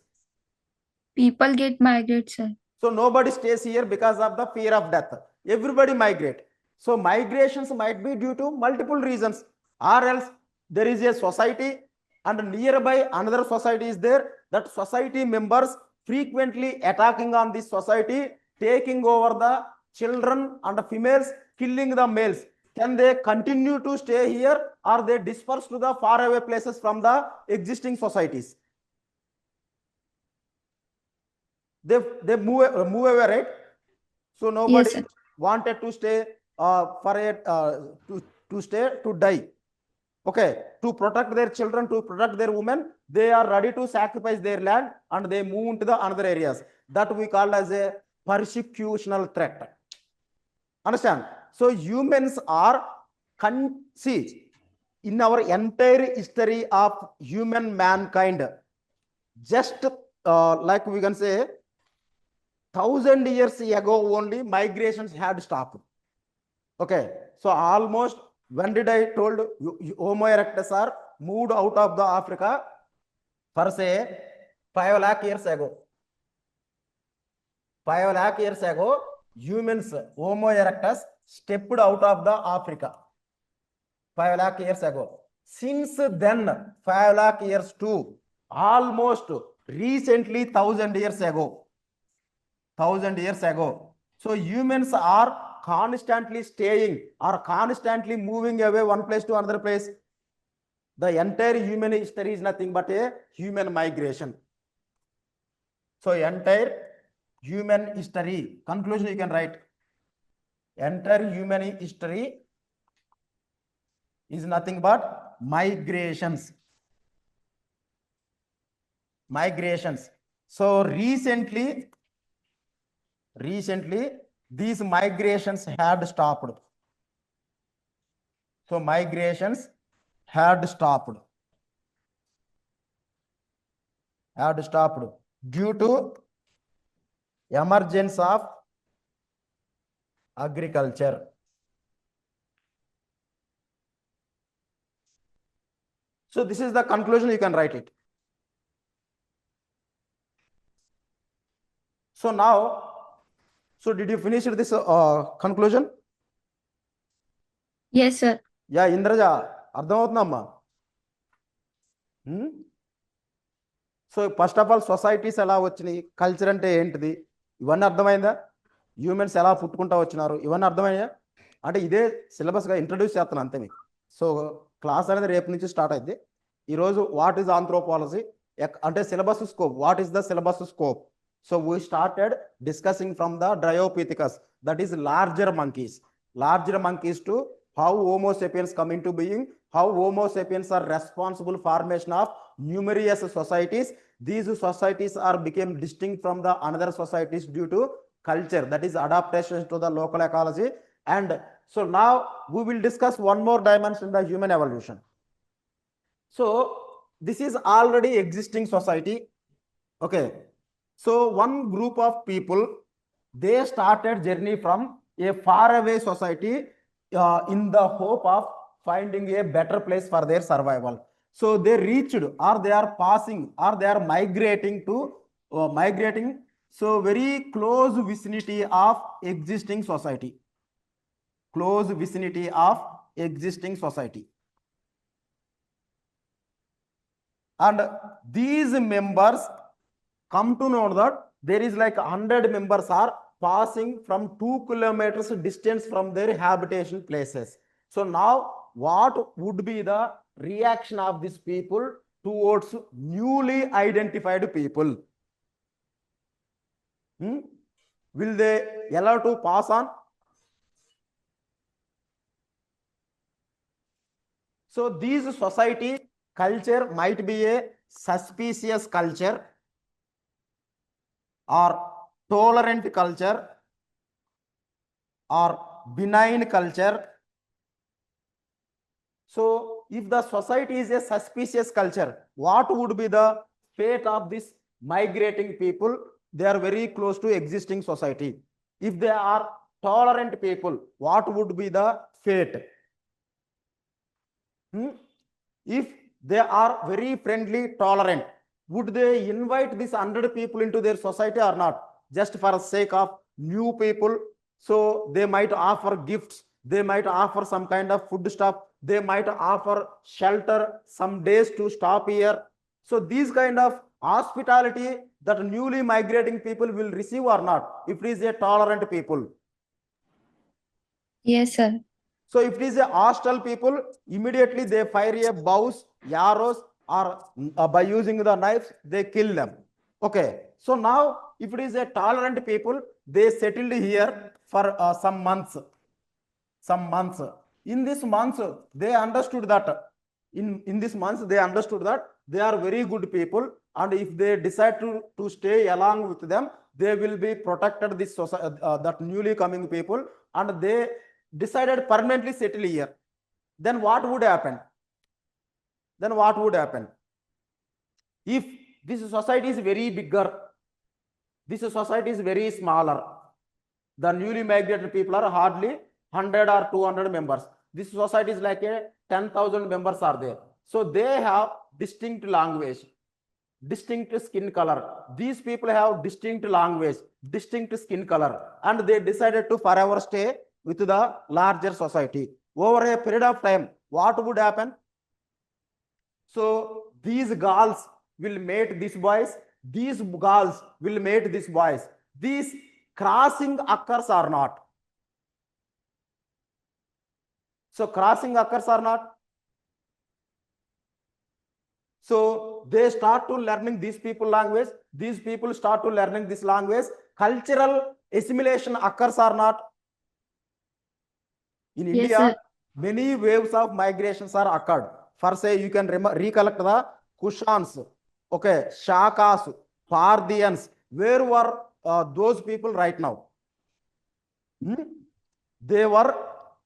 People get migrate, sir. So nobody stays here because of the fear of death. Everybody migrate. So migrations might be due to multiple reasons, or else there is a society and nearby another society is there. that society members frequently attacking on this society, taking over the children and the females, killing the males. Can they continue to stay here, or they disperse to the faraway places from the existing societies? They move away, right? So nobody Yes, sir. wanted to stay for a to stay to die. Okay, to protect their children, to protect their women, they are ready to sacrifice their land and they move into the another areas. That we call as a persecutional threat. Understand? So humans are see, in our entire history of human mankind, just like we can say 1,000 years ago only migrations had stopped. Okay, so almost when did I told Homo erectus are moved out of the Africa for say 5 lakh years ago. 5 lakh years ago, humans, Homo erectus, stepped out of the Africa. 5 lakh years ago. Since then, 5 lakh years to almost recently 1,000 years ago. 1,000 years ago. So humans are constantly staying or constantly moving away one place to another place. The entire human history is nothing but a human migration. So entire human history, conclusion you can write. Entire human history is nothing but migrations. Migrations. So recently these migrations had stopped. So migrations had stopped due to emergence of agriculture. So this is the conclusion, you can write it. So now, so did you finish this conclusion? Yes, sir. Yeah, Indraja, అర్థమవుతుందమ్మా? So first of all societies ఎలా వచ్చినాయి, culture అంటే ఏంటిది, ఇవన్నీ అర్థమైందా? Humans ఎలా పుట్టుకుంటా వచ్చినారు, ఇవన్నీ అర్థమయ్యా? అంటే ఇదే సిలబస్గా ఇంట్రడ్యూస్ చేస్తాను అంతే మీకు. సో క్లాస్ అనేది రేపు నుంచి స్టార్ట్ అయింది. ఈరోజు వాట్ ఈజ్ ఆంథ్రోపాలజీ అంటే syllabus scope, what is the syllabus scope. So we started discussing from the dryopithecus, that is larger monkeys to how Homo sapiens come into being, how Homo sapiens are responsible formation of numerous societies. These societies are became distinct from the another societies due to culture, that is adaptation to the local ecology. And so now we will discuss one more dimension, the human evolution. So this is already existing society. Okay, so one group of people, they started journey from a faraway society in the hope of finding a better place for their survival. So they reached, or they are passing, or they are migrating to so very close vicinity of existing society. Close vicinity of existing society. And these members come to know that there is like 100 members are passing from 2 kilometers distance from their habitation places. So now what would be the reaction of these people towards newly identified people? Will they allow to pass on? So these society culture might be a suspicious culture, or tolerant culture, or benign culture. So if the society is a suspicious culture, what would be the fate of this migrating people? They are very close to existing society. If they are tolerant people, what would be the fate? If they are very friendly, tolerant, would they invite these 100 people into their society or not? Just for the sake of new people. So they might offer gifts, they might offer some kind of food stuff, they might offer shelter, some days to stop here. So these kind of hospitality that newly migrating people will receive or not, if it is a tolerant people. Yes, sir. So if it is a hostile people, immediately they fire a bows, arrows, or by using the knives, they kill them. Okay. So now, if it is a tolerant people, they settled here for some months. Some months. In this months, they understood that. In this months, they understood that they are very good people, and if they decide to stay along with them, they will be protected this society, that newly coming people, and they decided permanently settle here. Then what would happen? Then what would happen? If this society is very bigger, this society is very smaller, the newly migrated people are hardly 100 or 200 members. This society is like a 10,000 members are there. So they have distinct language, distinct skin color. These people have distinct language, distinct skin color, and they decided to forever stay with the larger society. Over a period of time, what would happen? So these girls will mate these boys, these girls will mate these boys. These crossing occurs or not? So crossing occurs or not? So they start to learning these people language, these people start to learning this language. Cultural assimilation occurs or not? In Yes, India, sir. many waves of migrations are occurred. For say, you can recollect the Kushans, okay, Shakas, Parthians. Where were those people right now? They were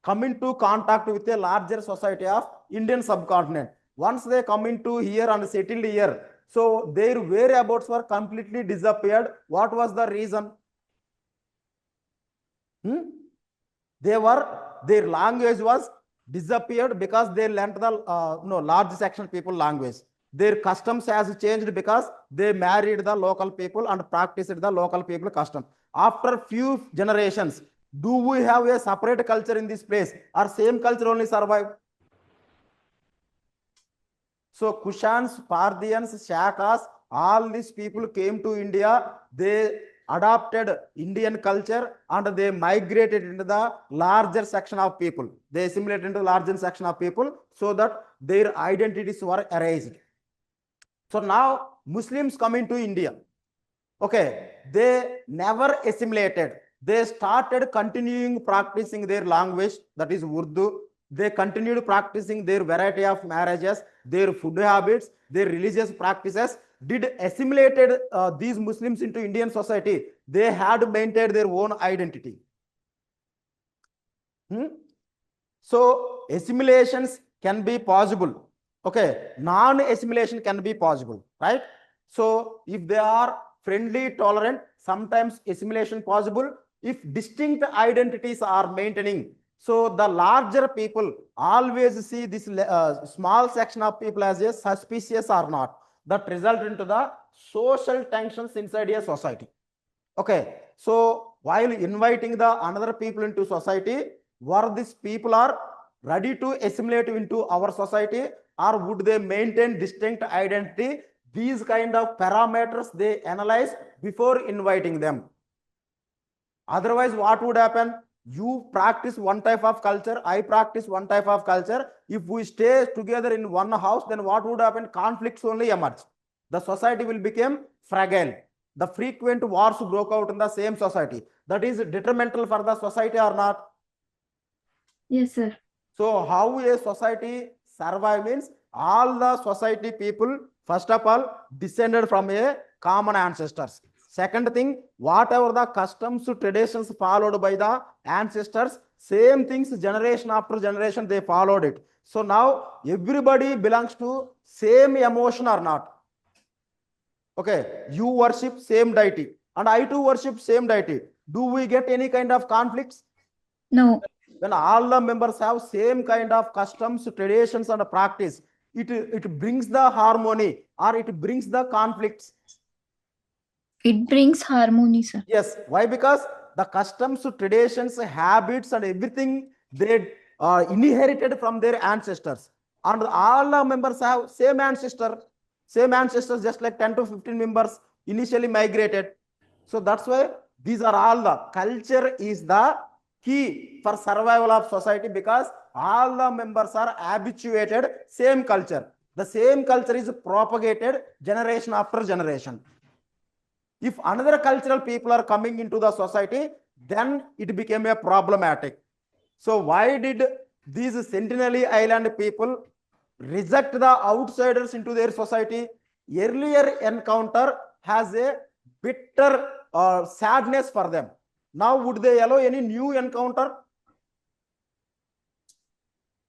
coming to contact with a larger society of Indian subcontinent. Once they come into here and settled here, so their whereabouts were completely disappeared. What was the reason? Their language was disappeared because they learnt the large section people language. Their customs has changed because they married the local people and practiced the local people custom. After few generations, do we have a separate culture in this place, or same culture only survive? So Kushans, Parthians, Shakas, all these people came to India. They adopted Indian culture and they migrated into the larger section of people. They assimilated into the larger section of people so that their identities were erased. So now Muslims come into India. Okay, they never assimilated. They started continuing practicing their language, that is Urdu. They continued practicing their variety of marriages, their food habits, their religious practices. Did assimilated these Muslims into Indian society? They had maintained their own identity. So assimilations can be possible. Okay, non-assimilation can be possible, right? So if they are friendly, tolerant, sometimes assimilation possible. If distinct identities are maintaining, so the larger people always see this small section of people as a suspicious or not. That result into the social tensions inside a society. Okay, so while inviting the another people into society, were these people are ready to assimilate into our society, or would they maintain distinct identity? These kind of parameters they analyze before inviting them. Otherwise, what would happen? You practice one type of culture, I practice one type of culture. If we stay together in one house, then what would happen? Conflicts only emerge. The society will become fragile. The frequent wars broke out in the same society. That is detrimental for the society or not? Yes, sir. So how a society survive means all the society people, first of all, descended from a common ancestors. Second thing, whatever the customs, traditions followed by the ancestors, same things generation after generation, they followed it. So now everybody belongs to same emotion or not? Okay, you worship same deity and I too worship same deity. Do we get any kind of conflicts? No. When all the members have same kind of customs, traditions, and practice, it brings the harmony or it brings the conflicts. It brings harmony, sir. Yes. Why? Because the customs, traditions, habits, and everything they inherited from their ancestors, and all the members have same ancestor. Same ancestors, just like 10 to 15 members initially migrated. So that's why these are all the culture is the key for survival of society, because all the members are habituated same culture. The same culture is propagated generation after generation. If another cultural people are coming into the society, then it became a problematic. So why did these Sentinel Island people reject the outsiders into their society? Earlier encounter has a bitter sadness for them. Now would they allow any new encounter?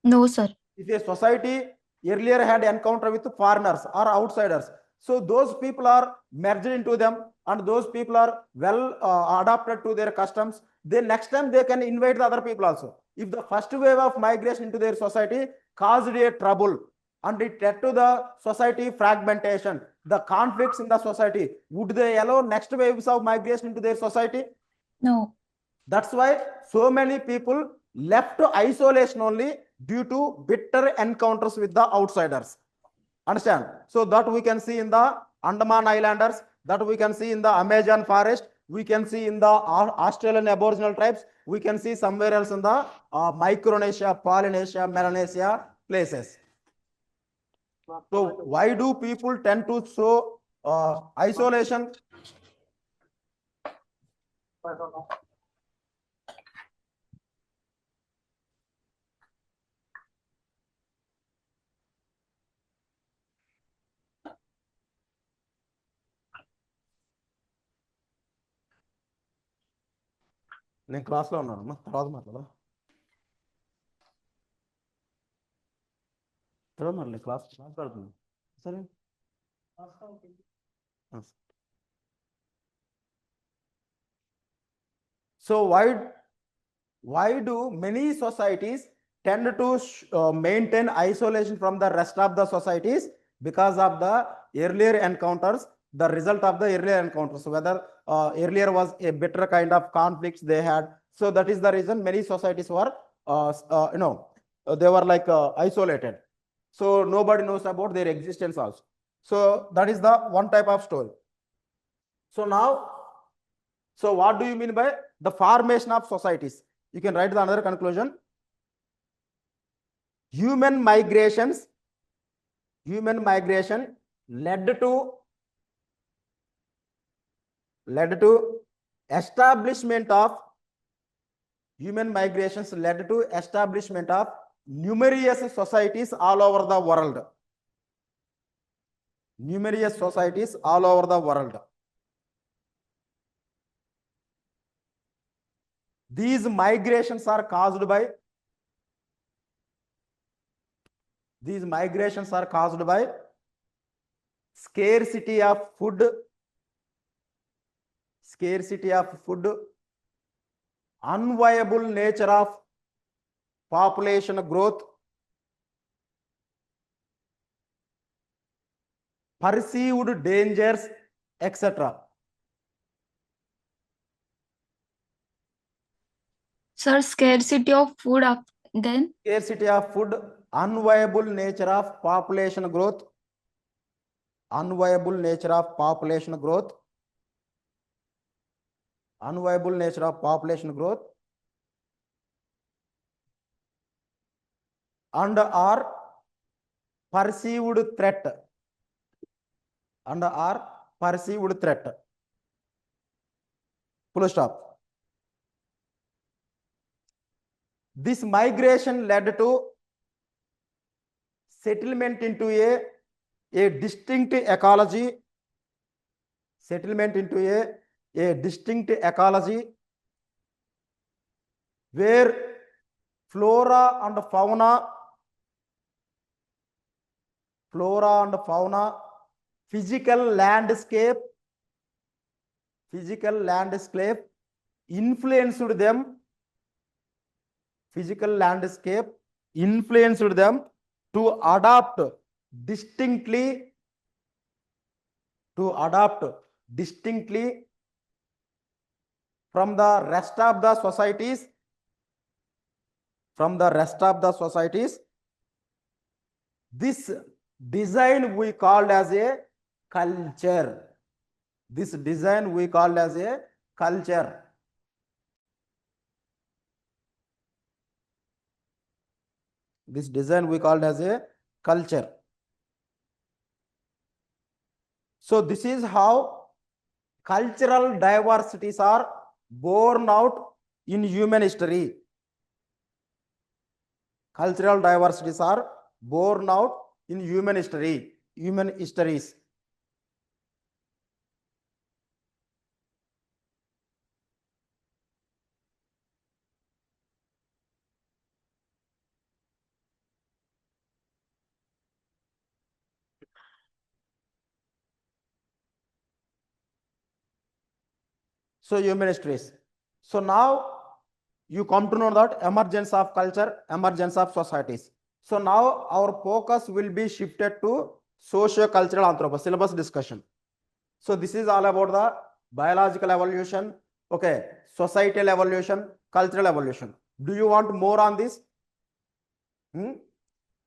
No, sir. If a society earlier had encounter with foreigners or outsiders, so those people are merged into them and those people are well adapted to their customs, then next time they can invite the other people also. If the first wave of migration into their society caused a trouble and it led to the society fragmentation, the conflicts in the society, would they allow next waves of migration into their society? No. That's why so many people left to isolation only due to bitter encounters with the outsiders. Understand? So that we can see in the Andaman Islanders, that we can see in the Amazon forest, we can see in the Australian Aboriginal tribes, we can see somewhere else in the Micronesia, Polynesia, Melanesia places. So why do people tend to show isolation? నేను క్లాస్లో ఉన్నాను తర్వాత మాట్లాడా తర్వాత మాట్లాడే class పెడుతుంది సరే. So why do many societies tend to maintain isolation from the rest of the societies? Because of the earlier encounters, the result of the earlier encounters, whether earlier was a bitter kind of conflicts they had. So that is the reason many societies were they were like isolated, so nobody knows about their existence also. So that is the one type of story. So now, so what do you mean by the formation of societies? You can write the another conclusion. Human migration led to establishment of human migrations led to establishment of numerous societies all over the world. Numerous societies all over the world. These migrations are caused by scarcity of food, unviable nature of population growth, perceived dangers, etc. Sir, scarcity of food then? Scarcity of food, unviable nature of population growth, unviable nature of population growth, unviable nature of population growth, and are perceived threat, full stop. This migration led to settlement into a distinct ecology, where flora and fauna, physical landscape influenced them to adapt distinctly from the rest of the societies. This design we called as a culture. This design we called as a culture. This design we called as a culture. So this is how cultural diversities are born out in human history. Cultural diversities are born out in human history, human histories. So human histories. So now you come to know that emergence of culture, emergence of societies. So now our focus will be shifted to socio-cultural anthropology syllabus discussion. So this is all about the biological evolution, okay, societal evolution, cultural evolution. Do you want more on this? Do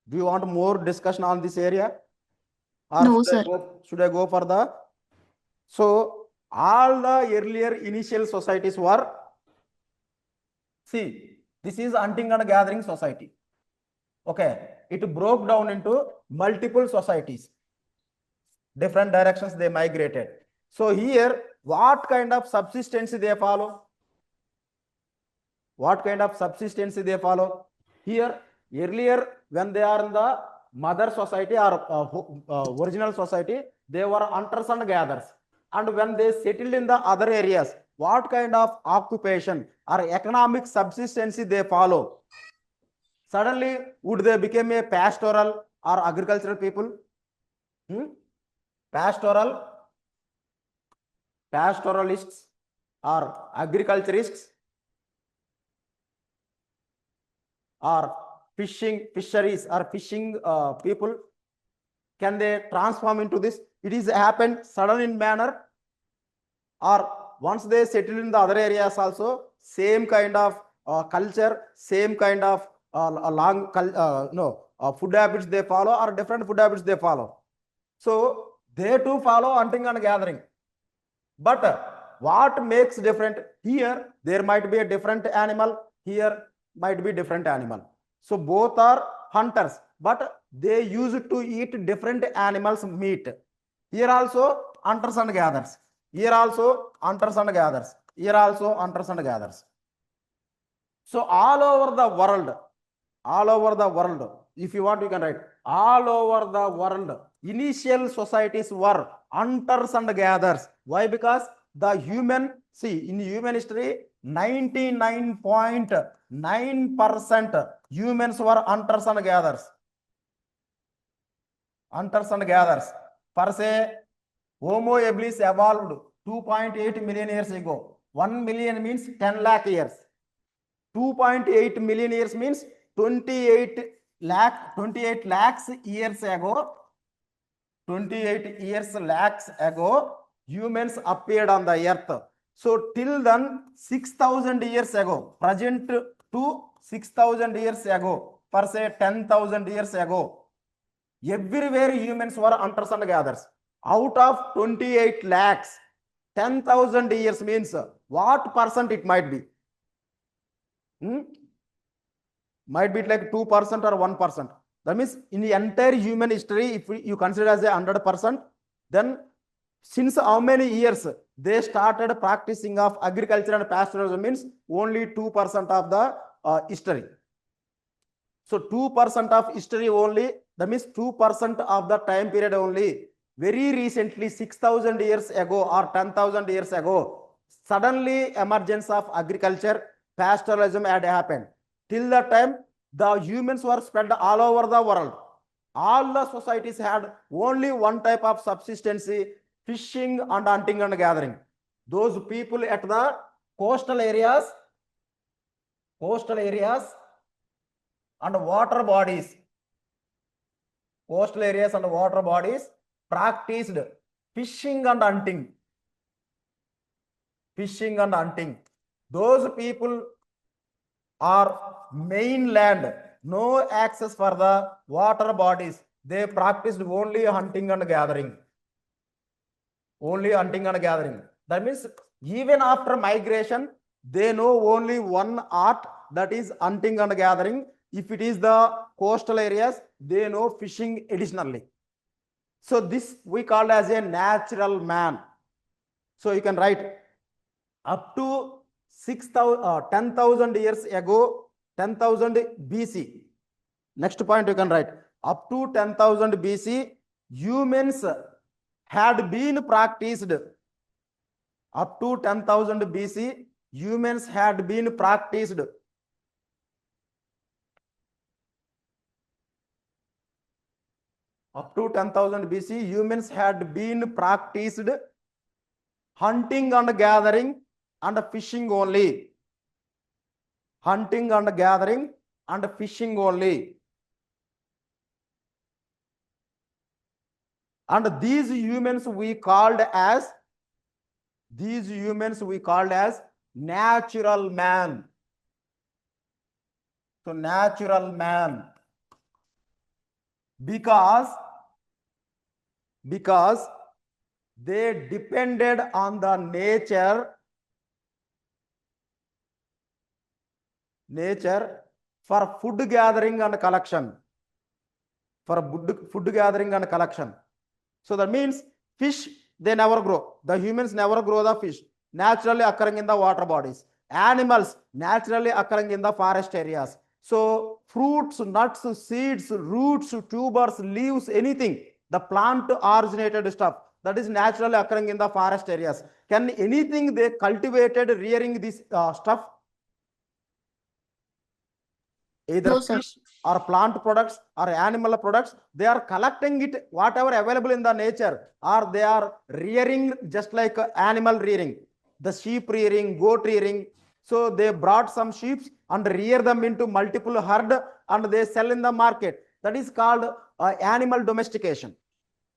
you want more discussion on this area? Or No, sir. should I go for the? So all the earlier initial societies were, see, this is hunting and gathering society. Okay, it broke down into multiple societies. Different directions they migrated. So here, what kind of subsistence they follow? What kind of subsistence they follow? Here, earlier, when they are in the mother society or original society, they were hunters and gatherers. And when they settled in the other areas, what kind of occupation or economic subsistence they follow? Suddenly, would they become a pastoral or agricultural people? Pastoral, pastoralists or agriculturists or fisheries or fishing people, can they transform into this? It is happened sudden in manner, or once they settle in the other areas also, same kind of culture, same kind of food habits they follow, or different food habits they follow. So they too follow hunting and gathering. But what makes different? Here there might be a different animal, here might be different animal. So both are hunters, but they used to eat different animals meat. Here also hunters and gatherers. Here also hunters and gatherers. Here also hunters and gatherers. So all over the world, if you want, you can write all over the world. Initial societies were hunters and gatherers. Why? Because the human, see, in human history, 99.9% humans were hunters and gatherers. Hunters and gatherers. Per se, Homo habilis evolved 2.8 million years ago. 1 million means 10 lakh years. 2.8 million years means 28 lakhs years ago. 28 years lakhs ago, humans appeared on the earth. So till then, 6,000 years ago, present to 6,000 years ago, per se 10,000 years ago, everywhere humans were hunters and gatherers. Out of 28 lakhs, 10,000 years means what percent it might be? Might be like 2% or 1%. That means in the entire human history, if you consider as a 100%, then since how many years they started practicing of agriculture and pastoralism means only 2% of the history. So 2% of history only, that means 2% of the time period only. Very recently, 6,000 years ago or 10,000 years ago, suddenly emergence of agriculture, pastoralism had happened. Till that time, the humans were spread all over the world. All the societies had only one type of subsistence, fishing and hunting and gathering. Those people at the coastal areas and water bodies, practiced fishing and hunting. Those people are mainland, no access for the water bodies. they practiced only hunting and gathering. Only hunting and gathering. That means even after migration, they know only one art, that is hunting and gathering. If it is the coastal areas, they know fishing additionally. So this we call as a natural man. So you can write up to 10,000 years ago, 10,000 BC. Next point you can write up to 10,000 BC, humans had been practiced. Up to 10,000 BC, humans had been practiced. Up to 10,000 BC, humans had been practiced hunting and gathering and fishing only. Hunting and gathering and fishing only. And these humans we called as natural man. So natural man, because they depended on the nature for food gathering and collection. Food gathering and collection. So that means fish, they never grow. The humans never grow the fish, naturally occurring in the water bodies. Animals naturally occurring in the forest areas. So fruits, nuts, seeds, roots, tubers, leaves, anything, the plant originated stuff, that is naturally occurring in the forest areas. Can anything they cultivated rearing this stuff? Either No, sir. fish or plant products or animal products, they are collecting it, whatever available in the nature, or they are rearing just like animal rearing, the sheep rearing, goat rearing. So they brought some sheep and rear them into multiple herd and they sell in the market. That is called animal domestication.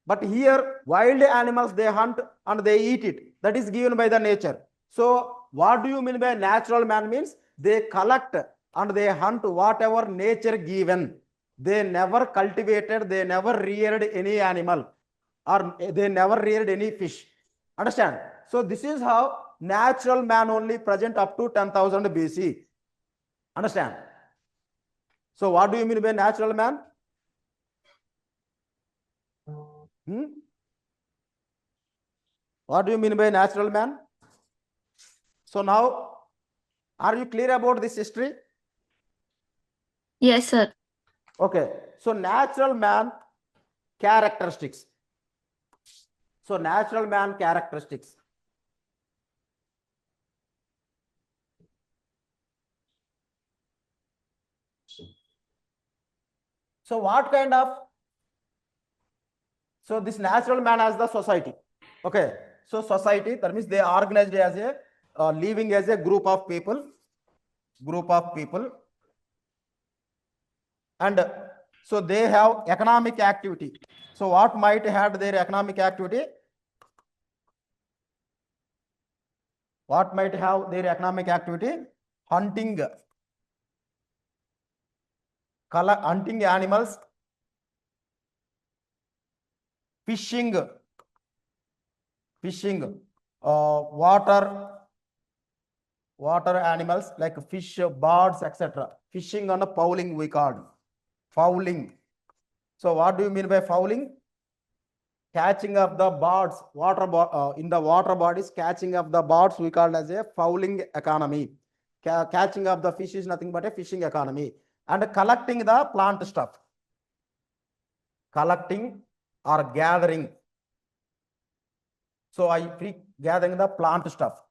But here, wild animals, they hunt and they eat it. That is given by the nature. So what do you mean by natural man? Means they collect and they hunt whatever nature given. They never cultivated, they never reared any animal, or they never reared any fish. Understand? So this is how natural man only present up to 10,000 BC. Understand? So what do you mean by natural man? What do you mean by natural man? So now, are you clear about this history? Yes, sir. Okay. So natural man characteristics. So natural man characteristics. So what kind of, so this natural man as the society. Okay. So society, that means they are organized as a living as a group of people. And so they have economic activity. So what might have their economic activity? What might have their economic activity? Hunting animals, fishing, water animals like fish, birds, etc. Fishing and fowling we called. Fowling. So what do you mean by fowling? Catching of the birds, in the water bodies, catching of the birds we call as a fowling economy. Catching of the fish is nothing but a fishing economy. And collecting the plant stuff. Collecting or gathering. So I gathering the plant stuff.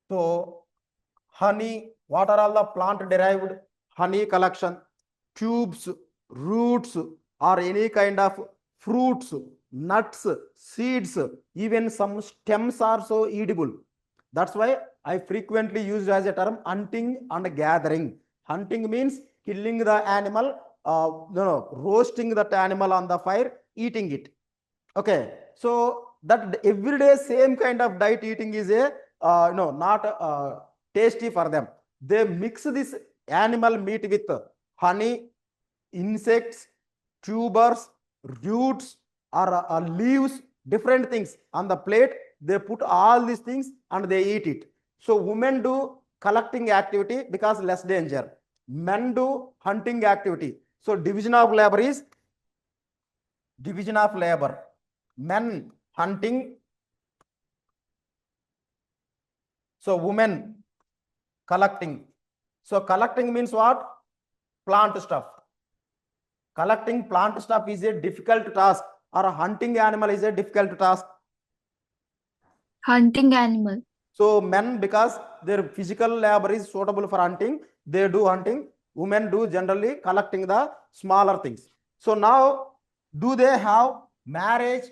So honey, what are all the plant derived honey collection? Tubes, roots, or any kind of fruits, nuts, seeds, even some stems are so edible. That's why I frequently use as a term hunting and gathering. Hunting means killing the animal, roasting that animal on the fire, eating it. Okay, so that everyday same kind of diet eating is a not tasty for them. They mix this animal meat with honey, insects, tubers, roots or leaves, different things on the plate. They put all these things and they eat it. So women do collecting activity because less danger. Men do hunting activity. So division of labor is division of labor. Men hunting. So women collecting. So collecting means what? Plant stuff. Collecting plant stuff is a difficult task, or hunting animal is a difficult task. Hunting animal. So men, because their physical labor is suitable for hunting, they do hunting. Women do generally collecting the smaller things. So now, do they have marriages,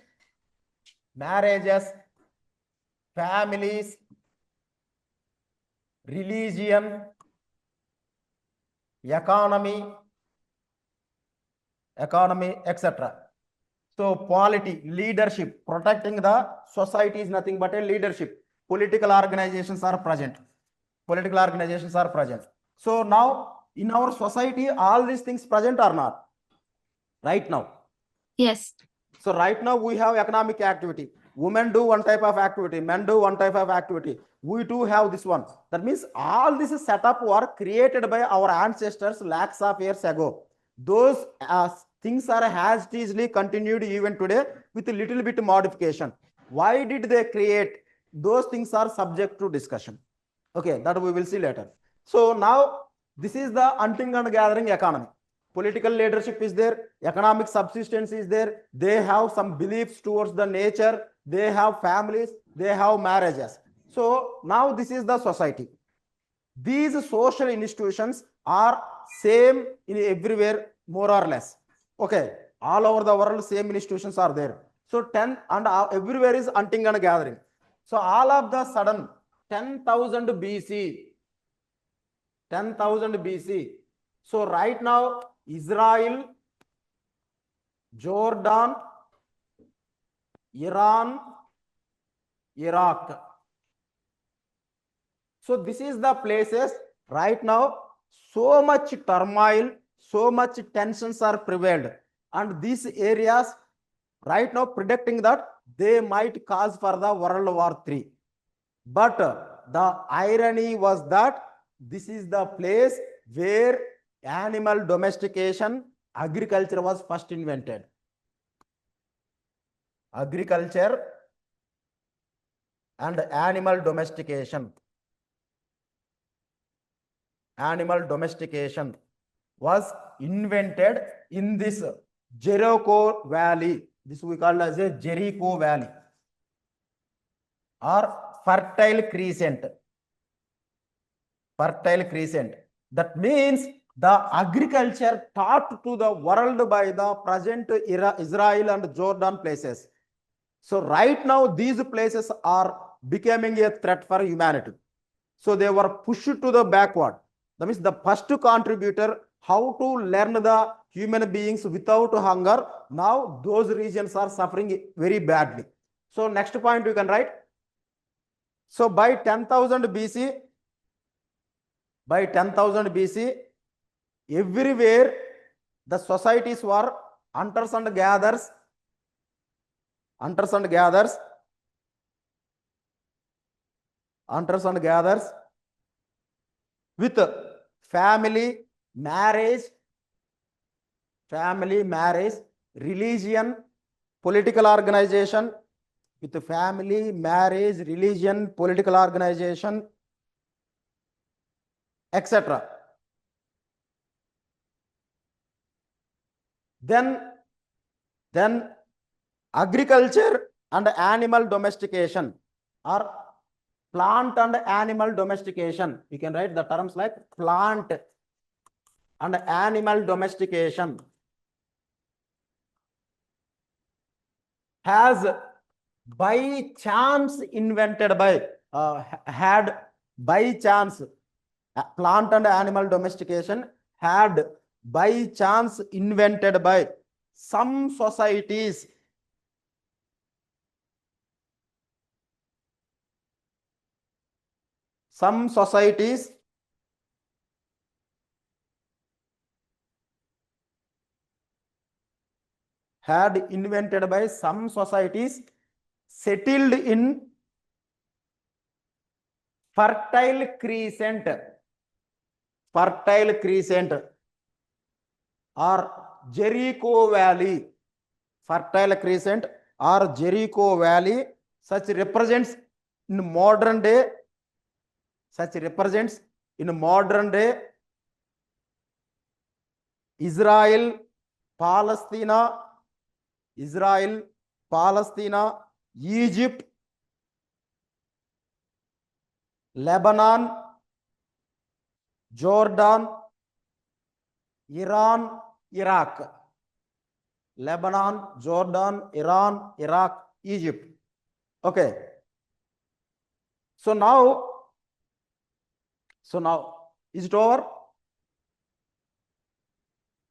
families, religion, economy, etc. So polity, leadership, protecting the society is nothing but a leadership. Political organizations are present. So now in our society, all these things present or not? Right now. Yes. So right now we have economic activity. Women do one type of activity, men do one type of activity. We too have this one. That means all this setup were created by our ancestors lakhs of years ago. Those things are as easily continued even today with a little bit modification. Why did they create? Those things are subject to discussion. Okay, that we will see later. So now this is the hunting and gathering economy. Political leadership is there, economic subsistence is there, they have some beliefs towards the nature, they have families, they have marriages. So now this is the society. These social institutions are same in everywhere, more or less. Okay, all over the world, same institutions are there. So 10 and everywhere is hunting and gathering. So all of the sudden, 10,000 BC, 10,000 BC. So right now, Israel, Jordan, Iran, Iraq. So this is the places right now, so much turmoil, so much tensions are prevailed. And these areas right now predicting that they might cause for the World War III. But the irony was that this is the place where animal domestication, agriculture was first invented. Agriculture and animal domestication. Animal domestication was invented in this Jericho Valley. This we call as a Jericho Valley or Fertile Crescent. Fertile Crescent. That means the agriculture taught to the world by the present Israel and Jordan places. So right now these places are becoming a threat for humanity. So they were pushed to the backward. That means the first contributor how to learn the human beings without hunger. Now those regions are suffering very badly. So next point you can write. So by 10,000 BC, everywhere the societies were hunters and gatherers, with family, marriage, religion, political organization, with family, marriage, religion, political organization, etc. Then agriculture and animal domestication, or plant and animal domestication. You can write the terms like plant and animal domestication has by chance invented by had by chance plant and animal domestication had by chance invented by some societies had invented by some societies settled in fertile crescent or Jericho Valley, fertile crescent or Jericho Valley, such represents in modern day, Israel, Palestina, Egypt, Lebanon, Jordan, Iran, Iraq. Lebanon, Jordan, Iran, Iraq, Egypt. Okay. So now, is it over?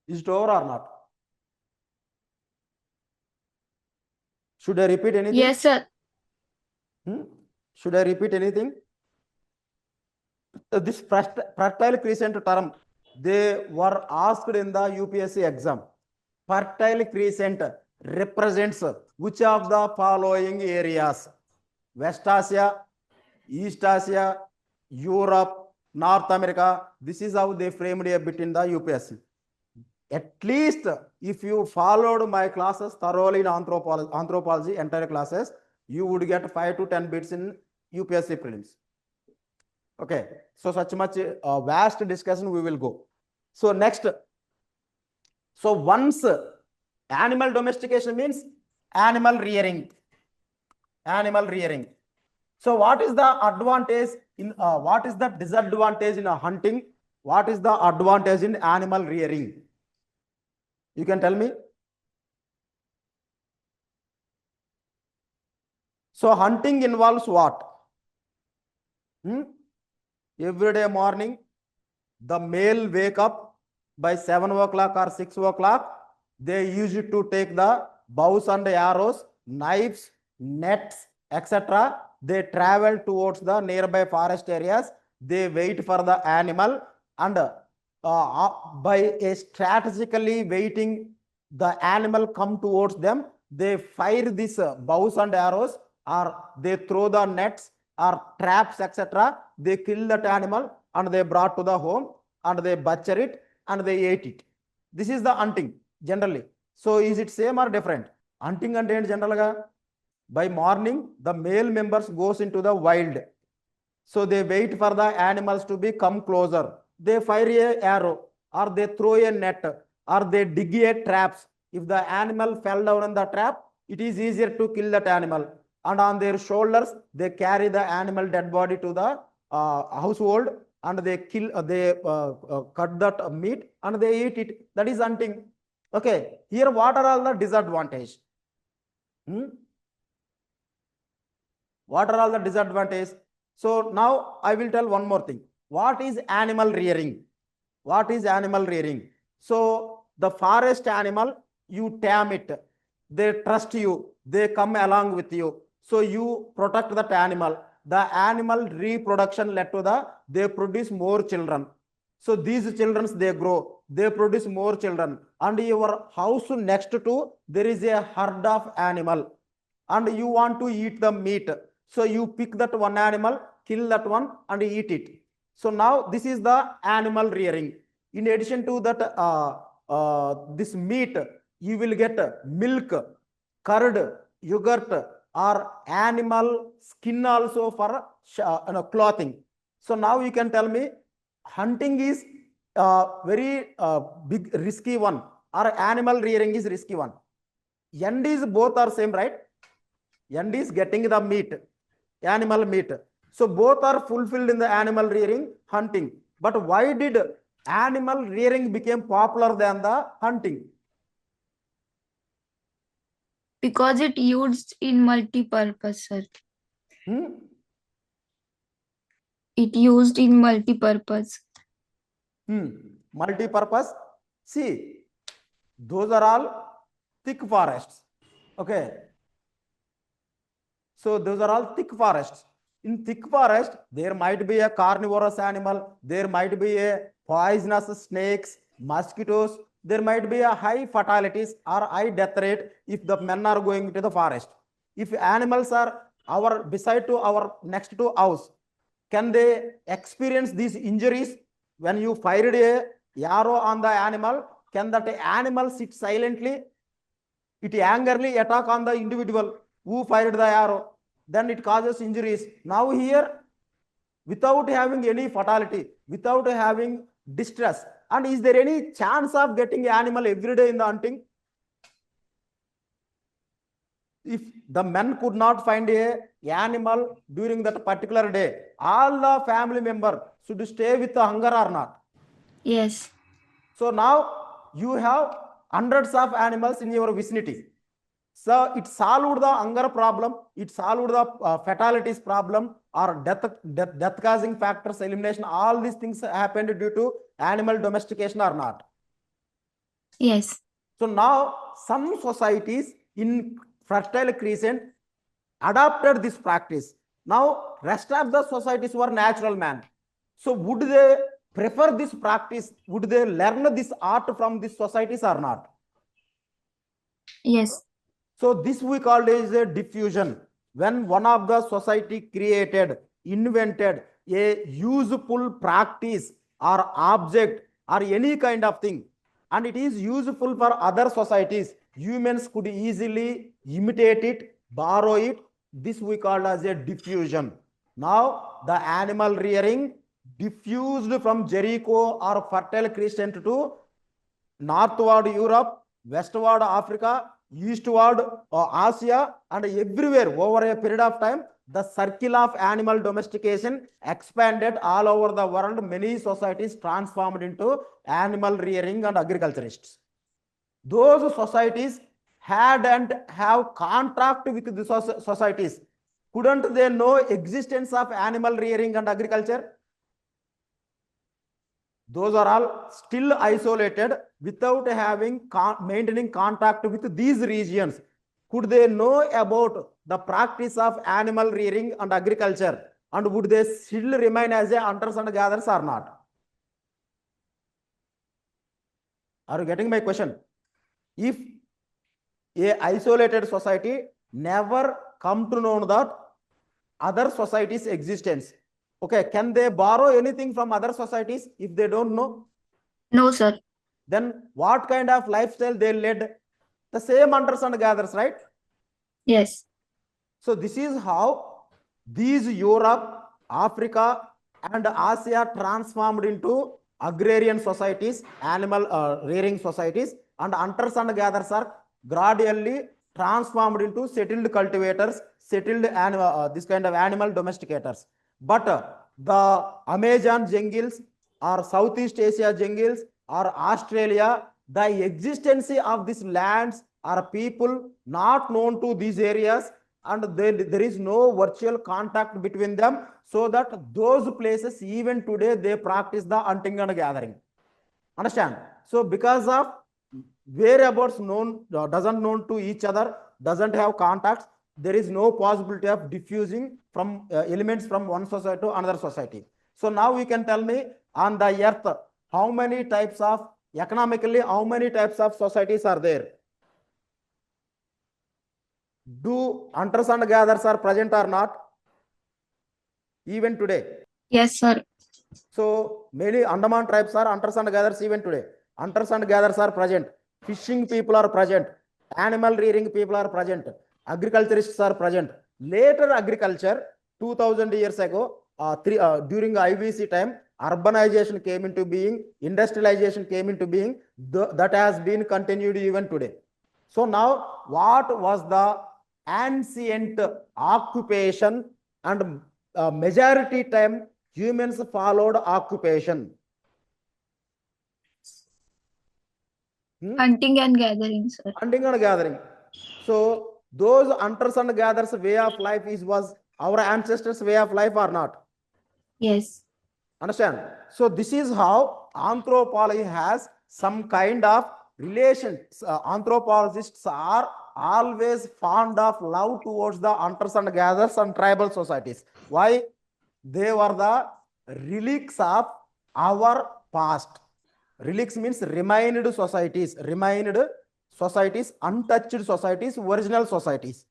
Is it over or not? Should I repeat anything? Yes, sir. Should I repeat anything? This fertile crescent term, they were asked in the UPSC exam. Fertile crescent represents which of the following areas? West Asia, East Asia, Europe, North America. This is how they framed a bit in the UPSC. At least if you followed my classes thoroughly in anthropology entire classes, you would get 5 to 10 bits in UPSC prelims. Okay, so such much vast discussion we will go. So next, so once animal domestication means animal rearing. So what is the advantage in what is the disadvantage in hunting? What is the advantage in animal rearing? You can tell me. So hunting involves what? Every day morning, the male wake up by 7 o'clock or 6 o'clock. They used to take the bows and arrows, knives, nets, etc. They travel towards the nearby forest areas. They wait for the animal, and by a strategically waiting the animal come towards them, they fire these bows and arrows, or they throw the nets or traps, etc. They kill that animal and they brought to the home and they butcher it and they ate it. This is the hunting generally. So is it same or different? Hunting and general by morning the male members goes into the wild. So they wait for the animals to be come closer. They fire a arrow or they throw a net or they dig a traps. If the animal fell down in the trap, it is easier to kill that animal. And on their shoulders, they carry the animal dead body to the household and they kill, cut that meat and they eat it. That is hunting. Okay, here what are all the disadvantages? What are all the disadvantages? So now I will tell one more thing. What is animal rearing? What is animal rearing? So the forest animal, you tame it. They trust you. They come along with you. So you protect that animal. The animal reproduction led to they produce more children. So these children, they grow. They produce more children. And your house next to, there is a herd of animal. And you want to eat the meat. So you pick that one animal, kill that one and eat it. So now this is the animal rearing. In addition to that, this meat, you will get milk, curd, yogurt, or animal skin also for clothing. So now you can tell me, hunting is very big risky one, or animal rearing is risky one. End is both are same, right? End is getting the meat, animal meat. So both are fulfilled in the animal rearing, hunting. But why did animal rearing became popular than the hunting? Because it used in multi-purpose, sir. It used in multi-purpose. Multi-purpose. See, those are all thick forests. Okay. So those are all thick forests. In thick forest, there might be a carnivorous animal. There might be a poisonous snakes, mosquitoes. there might be a high fatalities or high death rate if the men are going to the forest. If animals are our beside to our next to house, can they experience these injuries when you fired a arrow on the animal? Can that animal sit silently? It angrily attack on the individual who fired the arrow, then it causes injuries. Now here, without having any fatality, without having distress, and is there any chance of getting animal every day in the hunting? If the men could not find a animal during that particular day, all the family member should stay with the hunger or not? Yes. So now you have hundreds of animals in your vicinity. So it solved the hunger problem, it solved the fatalities problem or death causing factors elimination. All these things happened due to animal domestication or not? Yes. So now some societies in Fertile Crescent adopted this practice. Now rest of the societies were natural man. So would they prefer this practice? Would they learn this art from these societies or not? Yes. So this we call as a diffusion. When one of the society created, invented a useful practice or object or any kind of thing, and it is useful for other societies, humans could easily imitate it, borrow it. This we call as a diffusion. Now the animal rearing diffused from Jericho or Fertile Crescent to northward Europe, westward Africa, eastward Asia, and everywhere over a period of time. The circle of animal domestication expanded all over the world. Many societies transformed into animal rearing and agriculturists. Those societies had and have contract with the societies. Couldn't they know existence of animal rearing and agriculture? Those are all still isolated without having maintaining contact with these regions. Could they know about the practice of animal rearing and agriculture? And would they still remain as a hunters and gatherers or not? Are you getting my question? If a isolated society never come to know that other societies' existence, okay, can they borrow anything from other societies if they don't know? No, sir. Then what kind of lifestyle they led? The same hunters and gatherers, right? Yes. So this is how these Europe, Africa, and Asia transformed into agrarian societies, animal rearing societies, and hunters and gatherers are gradually transformed into settled cultivators, settled animal, this kind of animal domesticators. But the Amazon jungles or Southeast Asia jungles or Australia, the existence of these lands are people not known to these areas, and there is no virtual contact between them, so that those places even today they practice the hunting and gathering. Understand? So because of whereabouts known doesn't known to each other, doesn't have contacts, there is no possibility of diffusing from elements from one society to another society. So now you can tell me, on the earth, how many types of economically, how many types of societies are there? Do hunters and gatherers are present or not? Even today. Yes, sir. So many Andaman tribes are hunters and gatherers even today. Hunters and gatherers are present. Fishing people are present. Animal rearing people are present. Agriculturists are present. Later agriculture, 2000 years ago, during IVC time, urbanization came into being, industrialization came into being, that has been continued even today. So now what was the ancient occupation, and majority time humans followed occupation? Hunting and gathering, sir. Hunting and gathering. So those hunters and gatherers way of life was our ancestors' way of life or not? Yes. Understand? So this is how anthropology has some kind of relations. Anthropologists are always fond of love towards the hunters and gatherers and tribal societies. Why? They were the relics of our past, Relics means remained societies, untouched societies, original societies.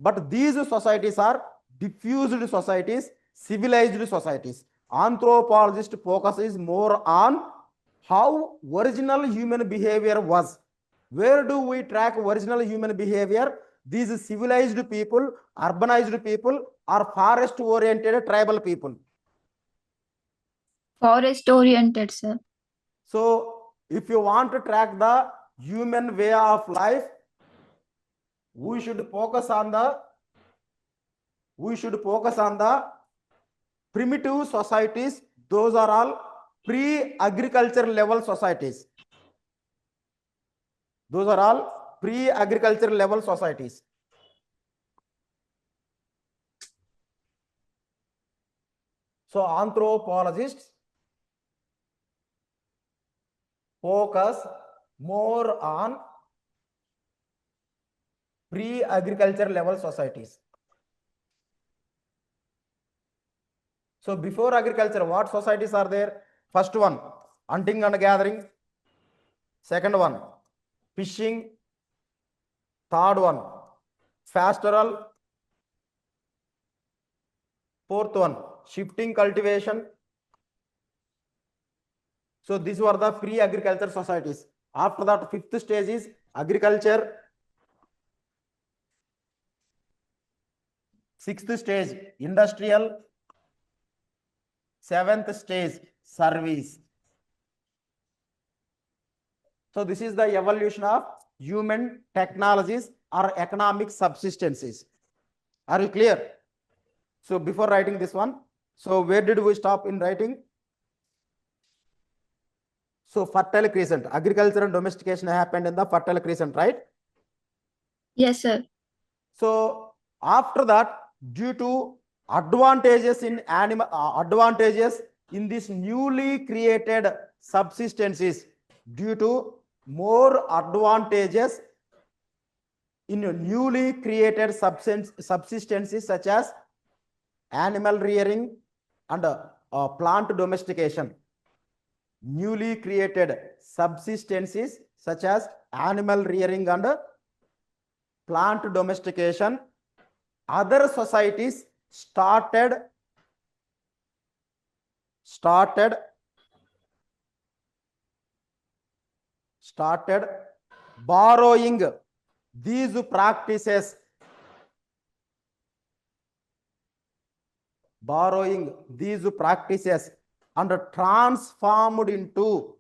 But these societies are diffused societies, civilized societies. Anthropologist focus is more on how original human behavior was. Where do we track original human behavior? These civilized people, urbanized people, or forest oriented tribal people. Forest oriented, sir. So if you want to track the human way of life, we should focus on the primitive societies. Those are all pre-agriculture level societies. Those are all pre-agriculture level societies. So anthropologists focus more on pre-agriculture level societies. So before agriculture, what societies are there? First one, hunting and gathering. Second one, fishing. Third one, pastoral. Fourth one, shifting cultivation. So these were the pre-agriculture societies. After that, fifth stage is agriculture. Sixth stage, industrial. Seventh stage, service. So this is the evolution of human technologies or economic subsistences. Are you clear? So before writing this one, so where did we stop in writing? So Fertile Crescent, agriculture and domestication happened in the Fertile Crescent, right? Yes, sir. So after that, due to advantages in advantages in this newly created subsistences, due to more advantages in newly created subsistences such as animal rearing and plant domestication. Newly created subsistences such as animal rearing and plant domestication, other societies started borrowing these practices, and transformed into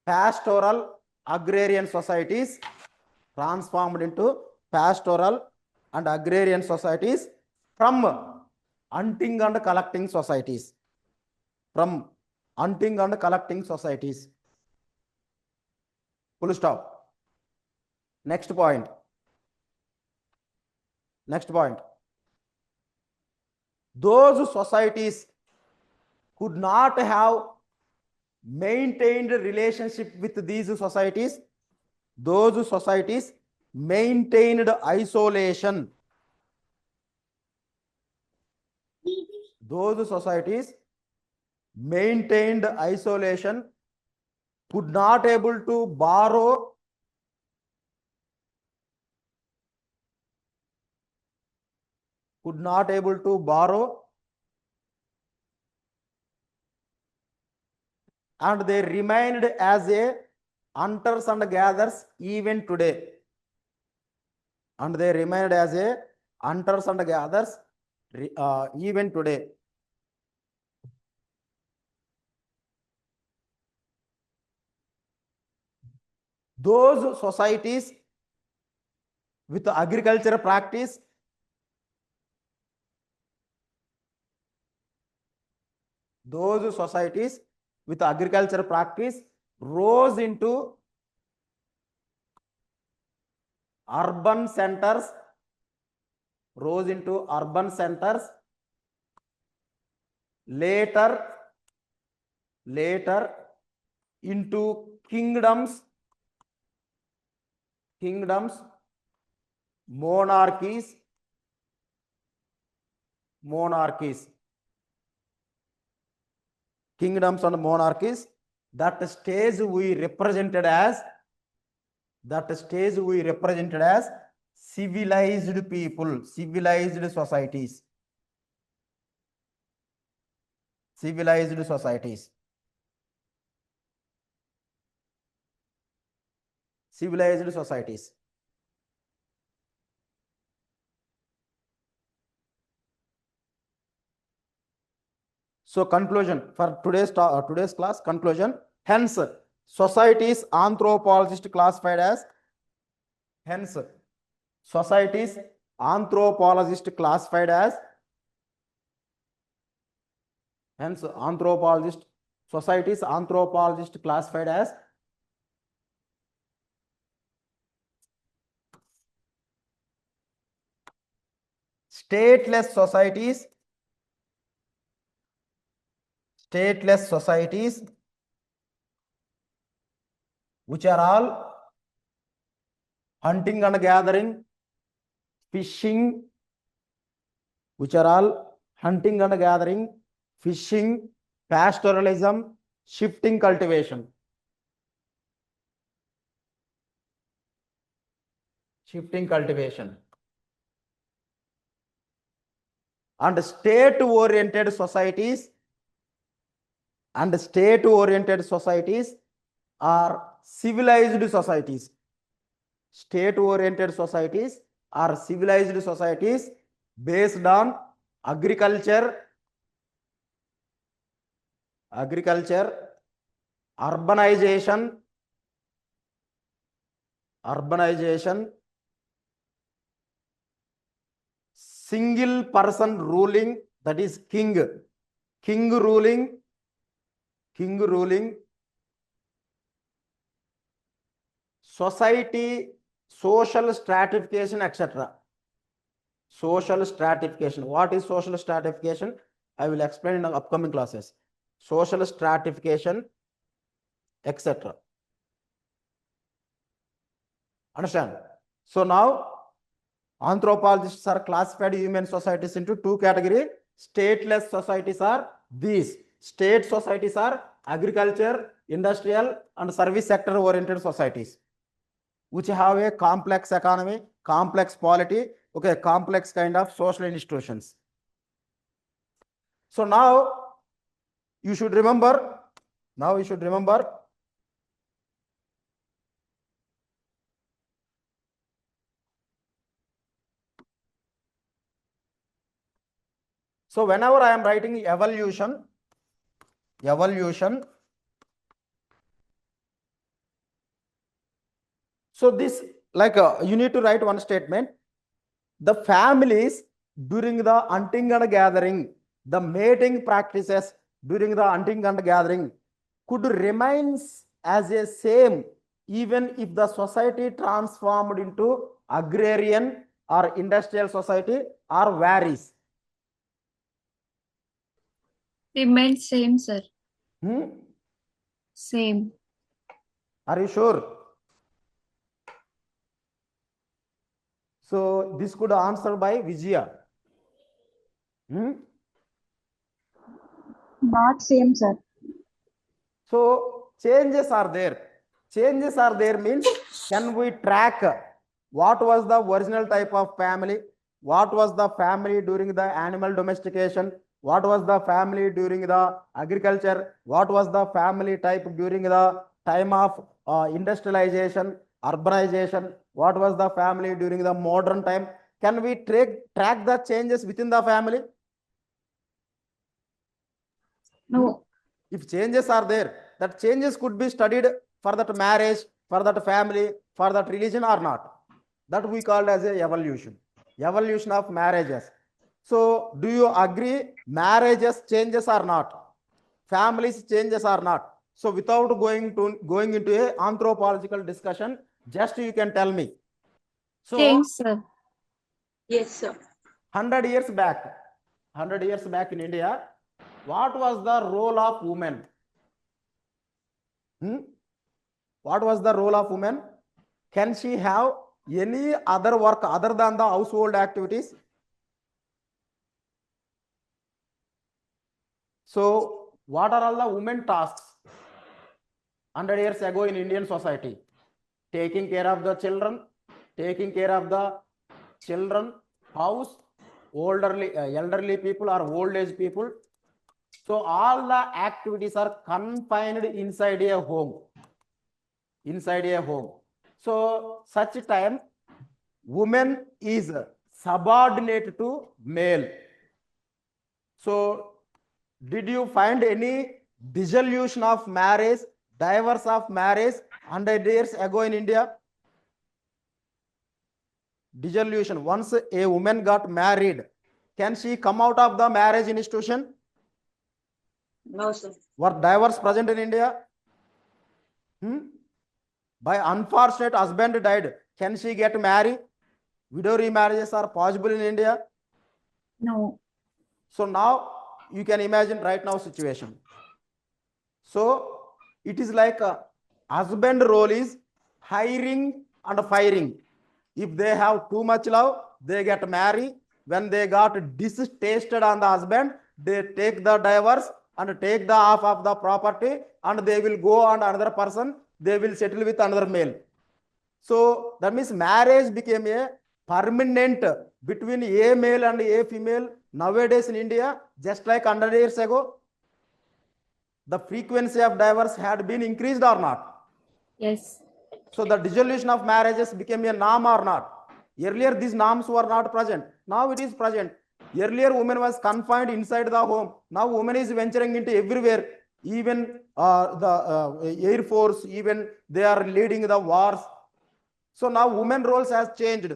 pastoral agrarian societies, from hunting and collecting societies. Full stop. Next point. Those societies could not have maintained relationship with these societies. Those societies maintained isolation. Could not able to borrow and they remained as a hunters and gatherers even today. Even today. Those societies with agriculture practice, rose into urban centers, later into kingdoms, monarchies. kingdoms and monarchies. That stage we represented as civilized people, civilized societies. Civilized societies. Civilized societies. So conclusion for today's class, conclusion. Hence, societies anthropologist classified as hence societies anthropologist classified as hence anthropologist societies anthropologist classified as stateless societies which are all hunting and gathering, fishing, which are all hunting and gathering, fishing, pastoralism, shifting cultivation. Shifting cultivation. And state-oriented societies are civilized societies. State-oriented societies are civilized societies based on agriculture, urbanization, single person ruling, that is king ruling, society, social stratification, etc. Social stratification. What is social stratification? I will explain in the upcoming classes. Social stratification, etc. Understand? So now anthropologists are classified human societies into two categories. Stateless societies are these. State societies are agriculture, industrial, and service sector oriented societies, which have a complex economy, complex polity, okay, complex kind of social institutions. So now you should remember. So whenever I am writing evolution, so this you need to write one statement. The families during the hunting and gathering, the mating practices during the hunting and gathering could remain as a same even if the society transformed into agrarian or industrial society or varies. Remain same, sir. Hmm? Same. Are you sure? So this could answer by Vijaya. Not same, sir. So changes are there. Changes are there means can we track what was the original type of family? What was the family during the animal domestication? What was the family during the agriculture? What was the family type during the time of industrialization, urbanization? What was the family during the modern time? Can we track the changes within the family? No. If changes are there, that changes could be studied for that marriage, for that family, for that religion or not. That we call as a evolution of marriages. So do you agree marriages changes or not? Families changes or not? So without going into a anthropological discussion, just you can tell me. So Change, sir. Yes, sir. 100 years back in India, what was the role of women? What was the role of women? Can she have any other work other than the household activities? So What are all the women tasks 100 years ago in Indian society? Taking care of the children, taking care of the children, house, elderly people or old age people. So all the activities are confined inside a home. Inside a home. So such time, woman is subordinate to male. So did you find any dissolution of marriage, divorce of marriage 100 years ago in India? Dissolution. Once a woman got married, can she come out of the marriage institution? No, sir. Were divorce present in India? By unfortunate husband died, can she get married? Widow remarriages are possible in India. No. So now you can imagine right now situation. So it is like a husband role is hiring and firing. If they have too much love, they get married. When they got distasted on the husband, they take the divorce and take the half of the property, and they will go on another person. They will settle with another male. So that means marriage became a permanent between a male and a female nowadays in India, just like 100 years ago. The frequency of divorce had been increased or not? Yes. So the dissolution of marriages became a norm or not? Earlier these norms were not present. Now it is present. Earlier women was confined inside the home. Now woman is venturing into everywhere. Even the Air Force, even they are leading the wars. So now women roles has changed.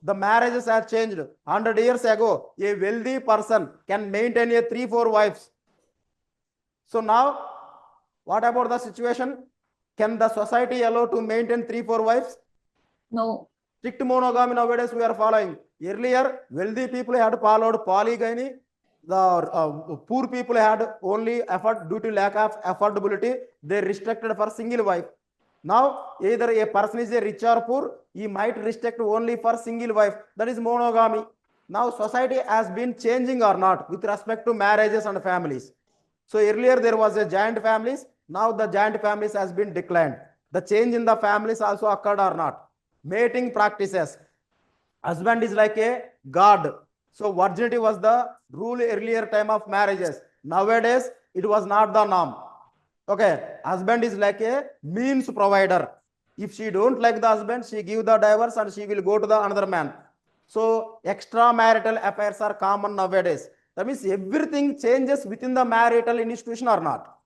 The marriages have changed. 100 years ago, a wealthy person can maintain a 3-4 wives. So now, what about the situation? Can the society allow to maintain 3-4 wives? No. Strict monogamy nowadays we are following. Earlier, wealthy people had followed polygamy. The poor people had only effort due to lack of affordability. They restricted for single wife. Now, either a person is a rich or poor, he might restrict only for single wife. That is monogamy. Now, society has been changing or not with respect to marriages and families. So earlier there was a joint families. Now the joint families has been declined. The change in the families also occurred or not. Mating practices. Husband is like a god. So virginity was the rule earlier time of marriages. Nowadays it was not the norm. Okay, husband is like a means provider. If she don't like the husband, she give the divorce and she will go to the another man. So extramarital affairs are common nowadays. That means everything changes within the marital institution or not.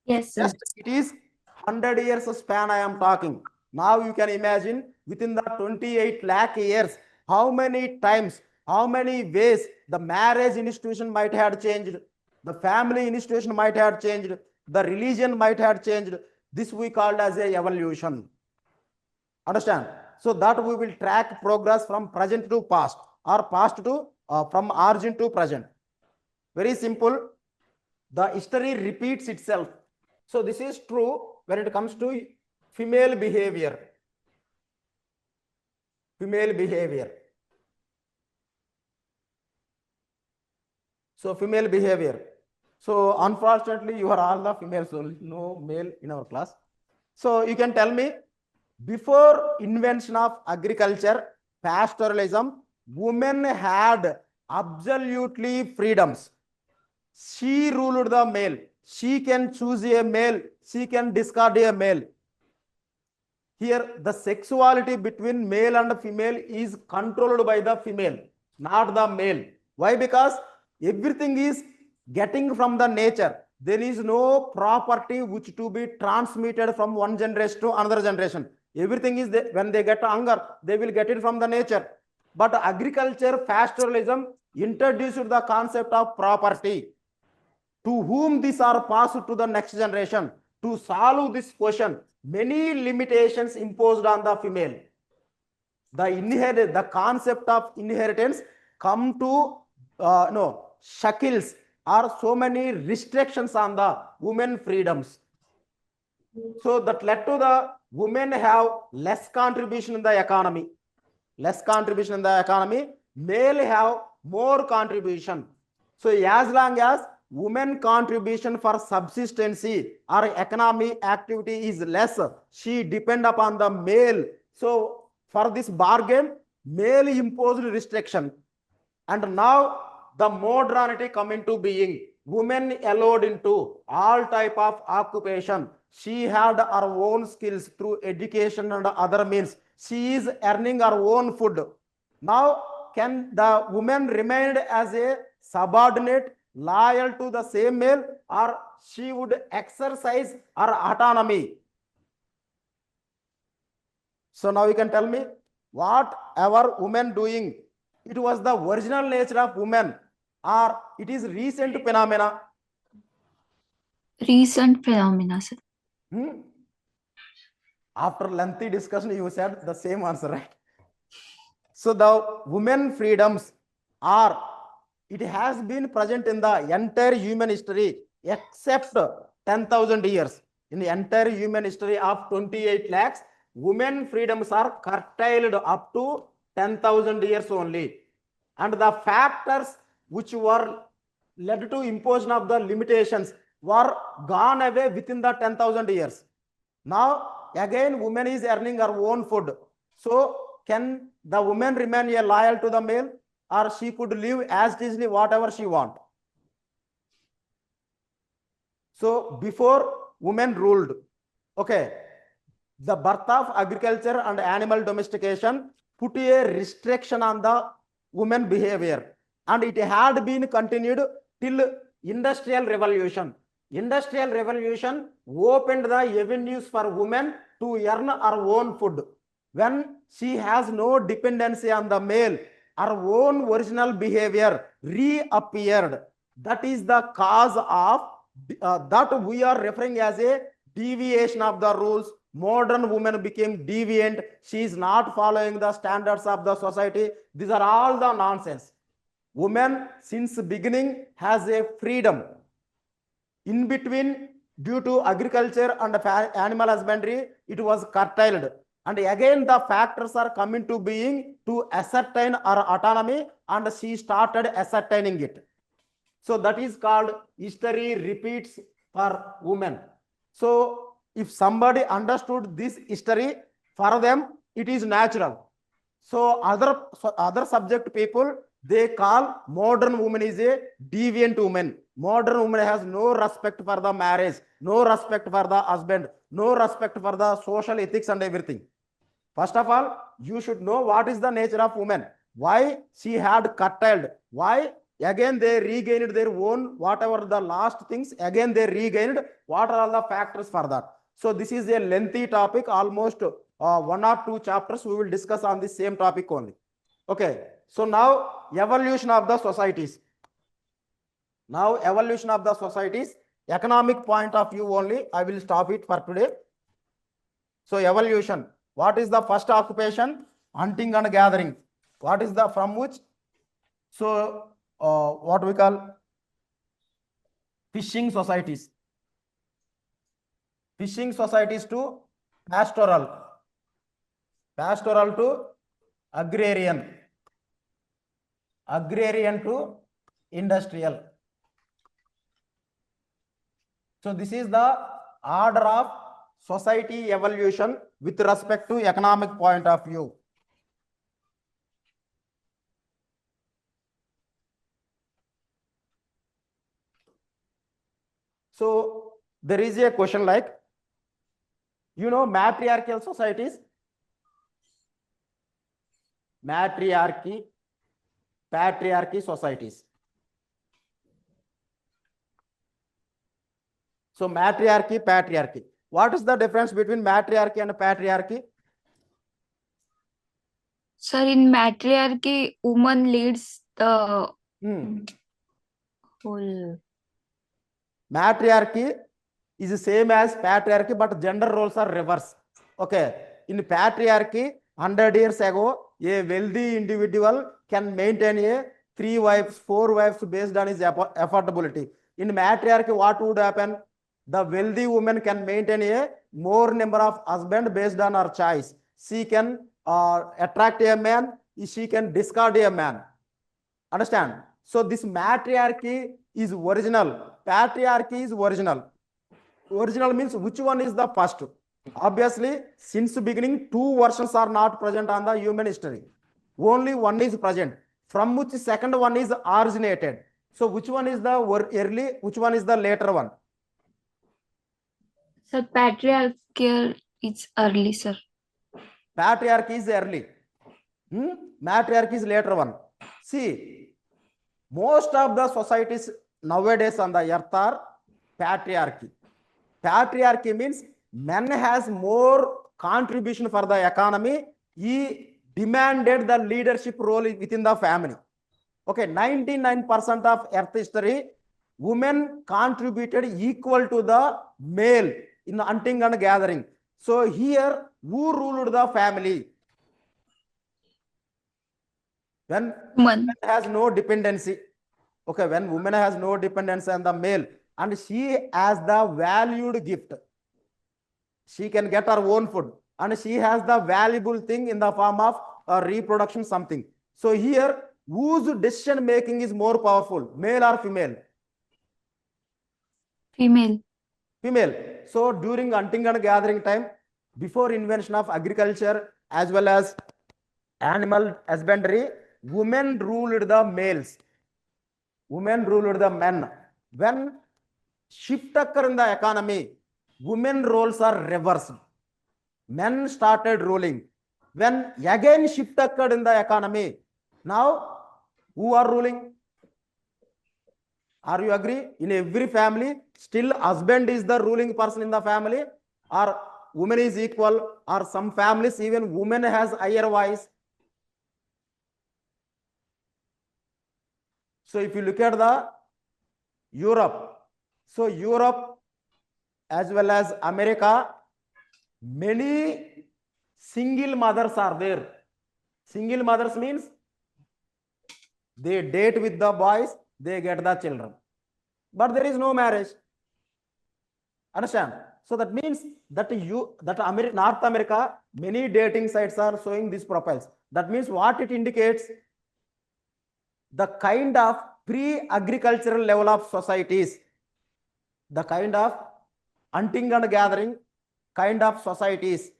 Yes, sir. Just it is 100 years span I am talking. Now you can imagine within the 28 lakh years, how many times, how many ways the marriage institution might have changed, the family institution might have changed, the religion might have changed. This we called as a evolution. Understand? So that we will track progress from present to past or past to from origin to present. Very simple. The history repeats itself. So this is true when it comes to female behavior. Female behavior. So female behavior. So unfortunately, you are all the females only, no male in our class. So you can tell me, before invention of agriculture, pastoralism, women had absolutely freedoms. She ruled the male. She can choose a male. She can discard a male. Here, the sexuality between male and female is controlled by the female, not the male. Why? Because everything is getting from the nature. There is no property which to be transmitted from one generation to another generation. Everything is there. When they get hunger, they will get it from the nature. But agriculture, pastoralism introduced the concept of property. To whom these are passed to the next generation. To solve this question, many limitations imposed on the female. The concept of inheritance come to shackles or so many restrictions on the women freedoms. So that led to the women have less contribution in the economy. Less contribution in the economy. Male have more contribution. So as long as women contribution for subsistency or economic activity is less. She depend upon the male. So for this bargain, male imposed restriction. And now the modernity come into being. Women allowed into all type of occupation. She had her own skills through education and other means. She is earning her own food. Now, can the woman remain as a subordinate, loyal to the same male, or she would exercise her autonomy? So now you can tell me, whatever women doing, it was the original nature of women, or it is recent phenomena? Recent phenomena, sir. After lengthy discussion, you said the same answer, right? So the women freedoms are, it has been present in the entire human history except 10,000 years. In the entire human history of 28 lakhs, women freedoms are curtailed up to 10,000 years only. And the factors which were led to imposition of the limitations were gone away within the 10,000 years. Now, again, woman is earning her own food. So, can the woman remain a loyal to the male, or she could live as easily whatever she want? So, before women ruled, okay, the birth of agriculture and animal domestication put a restriction on the women behavior, and it had been continued till industrial revolution. Industrial revolution opened the avenues for women to earn her own food. When she has no dependency on the male, her own original behavior reappeared. That is the cause of that we are referring as a deviation of the rules. Modern woman became deviant. She is not following the standards of the society. These are all the nonsense. Woman since the beginning has a freedom. In between, due to agriculture and animal husbandry, it was curtailed. And again, the factors are coming to being to ascertain her autonomy, and she started ascertaining it. So that is called history repeats for women. So if somebody understood this history, for them it is natural. So other subject people, they call modern woman is a deviant woman. Modern woman has no respect for the marriage, no respect for the husband, no respect for the social ethics and everything. First of all, you should know what is the nature of woman. Why she had curtailed. Why again they regained their own, whatever the last things, again they regained. What are all the factors for that? So this is a lengthy topic, almost 1 or 2 chapters we will discuss on the same topic only. Okay, so now evolution of the societies. Now evolution of the societies, economic point of view only, I will stop it for today. So evolution, what is the first occupation? Hunting and gathering. What is the from which? So what we call fishing societies. Fishing societies to pastoral. Pastoral to agrarian. Agrarian to industrial. So this is the order of society evolution with respect to economic point of view. So there is a question like, you know, matriarchal societies, patriarchy societies. So patriarchy. What is the difference between matriarchy and patriarchy? Sir, in matriarchy, woman leads the whole. Matriarchy is the same as patriarchy, but gender roles are reversed. Okay. In patriarchy, 100 years ago, a wealthy individual can maintain a 3 wives, 4 wives based on his affordability. In matriarchy, what would happen? The wealthy woman can maintain a more number of husbands based on her choice. She can attract a man, she can discard a man. Understand? So this matriarchy is original. Patriarchy is original. Original means which one is the first? Obviously, since the beginning, two versions are not present on the human history. Only one is present, from which second one is originated. So which one is the early, which one is the later one? Sir, patriarchal is early, sir. Patriarchy is early. Matriarchy is later one. See, most of the societies nowadays on the earth are patriarchy. Patriarchy means men has more contribution for the economy. He demanded the leadership role within the family. Okay, 99% of earth history, women contributed equal to the male in hunting and gathering. So here, who ruled the family? When Woman. has no dependency. Okay, when woman has no dependency on the male, and she has the valued gift, she can get her own food, and she has the valuable thing in the form of reproduction something. So here, whose decision making is more powerful, male or female? Female. Female. So during hunting and gathering time, before invention of agriculture as well as animal husbandry, women ruled the males. Women ruled the men. When shift occurred in the economy, women roles are reversed. Men started ruling. When again shift occurred in the economy, now who are ruling? Are you agree? In every family, still husband is the ruling person in the family, or woman is equal, or some families even woman has higher voice. So if you look at the Europe, so Europe as well as America, many single mothers are there. Single mothers means they date with the boys, they get the children, but there is no marriage. Understand? So that means that North America, many dating sites are showing these profiles. That means what it indicates, the kind of pre-agricultural level of societies, the kind of hunting and gathering kind of societies,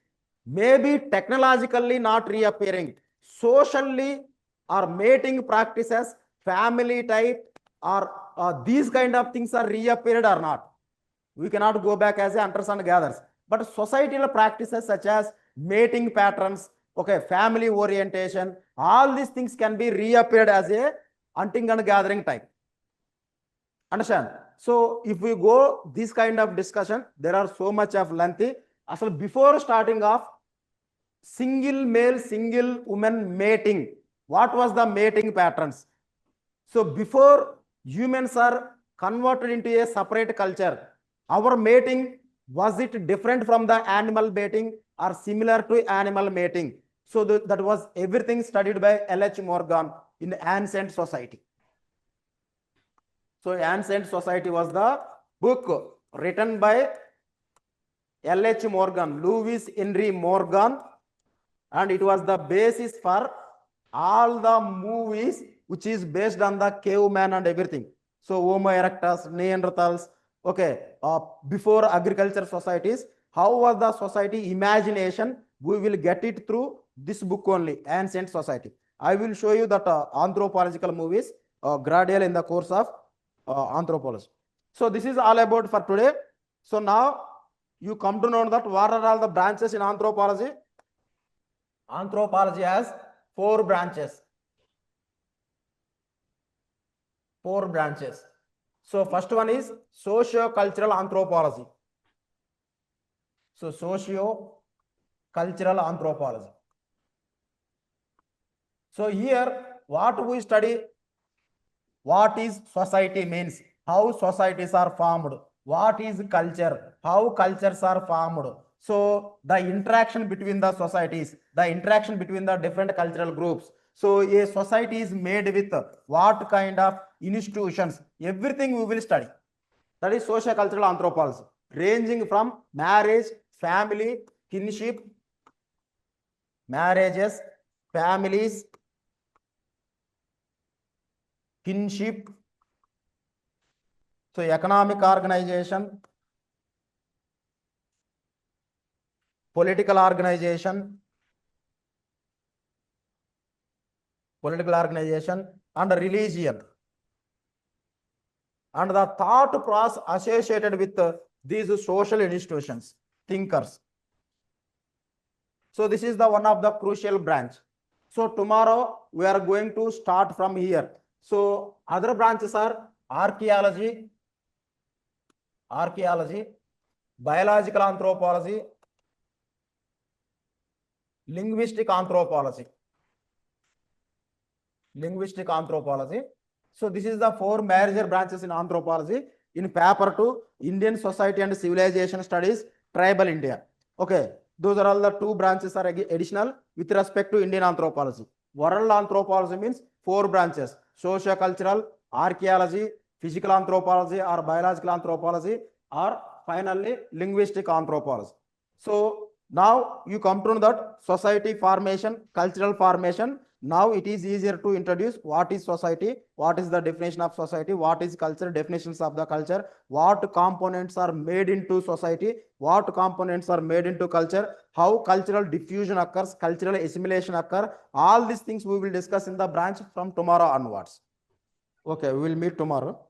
maybe technologically not reappearing, socially or mating practices, family type, or these kind of things are reappeared or not. We cannot go back as a hunters and gatherers, but societal practices such as mating patterns, okay, family orientation, all these things can be reappeared as a hunting and gathering type. Understand? So if we go this kind of discussion, there are so much of lengthy. So before starting off, single male, single woman mating, what was the mating patterns? So before humans are converted into a separate culture, our mating, was it different from the animal mating or similar to animal mating? So that was everything studied by L.H. Morgan in Ancient Society. So Ancient Society was the book written by L.H. Morgan, Louis Henry Morgan, and it was the basis for all the movies which is based on the caveman and everything. So Homo erectus, Neanderthals, okay, before agriculture societies, how was the society imagination? We will get it through this book only, Ancient Society. I will show you that anthropological movies gradually in the course of anthropology. So this is all about for today. So now you come to know that what are all the branches in anthropology. Anthropology has 4 branches. 4 branches. So first one is socio-cultural anthropology. So socio-cultural anthropology. So here what we study, what is society means, how societies are formed, what is culture, how cultures are formed. So the interaction between the societies, the interaction between the different cultural groups. So a society is made with what kind of institutions, everything we will study. That is socio-cultural anthropology, ranging from marriage, family, kinship, marriages, families, kinship, So economic organization, political organization, and religion. And the thought process associated with these social institutions, thinkers. So this is the one of the crucial branch. So tomorrow we are going to start from here. So other branches are archaeology, biological anthropology, linguistic anthropology. So this is the 4 major branches in anthropology. In paper 2, Indian society and civilization studies, tribal India. Okay, those are all the 2 branches are additional with respect to Indian anthropology. World anthropology means 4 branches: socio-cultural, archaeology, physical anthropology or biological anthropology, or finally linguistic anthropology. So now you come to know that society formation, cultural formation. Now it is easier to introduce what is society, what is the definition of society, what is culture, definitions of the culture, what components are made into society, what components are made into culture, how cultural diffusion occurs, cultural assimilation occur. All these things we will discuss in the branch from tomorrow onwards. Okay, we will meet tomorrow.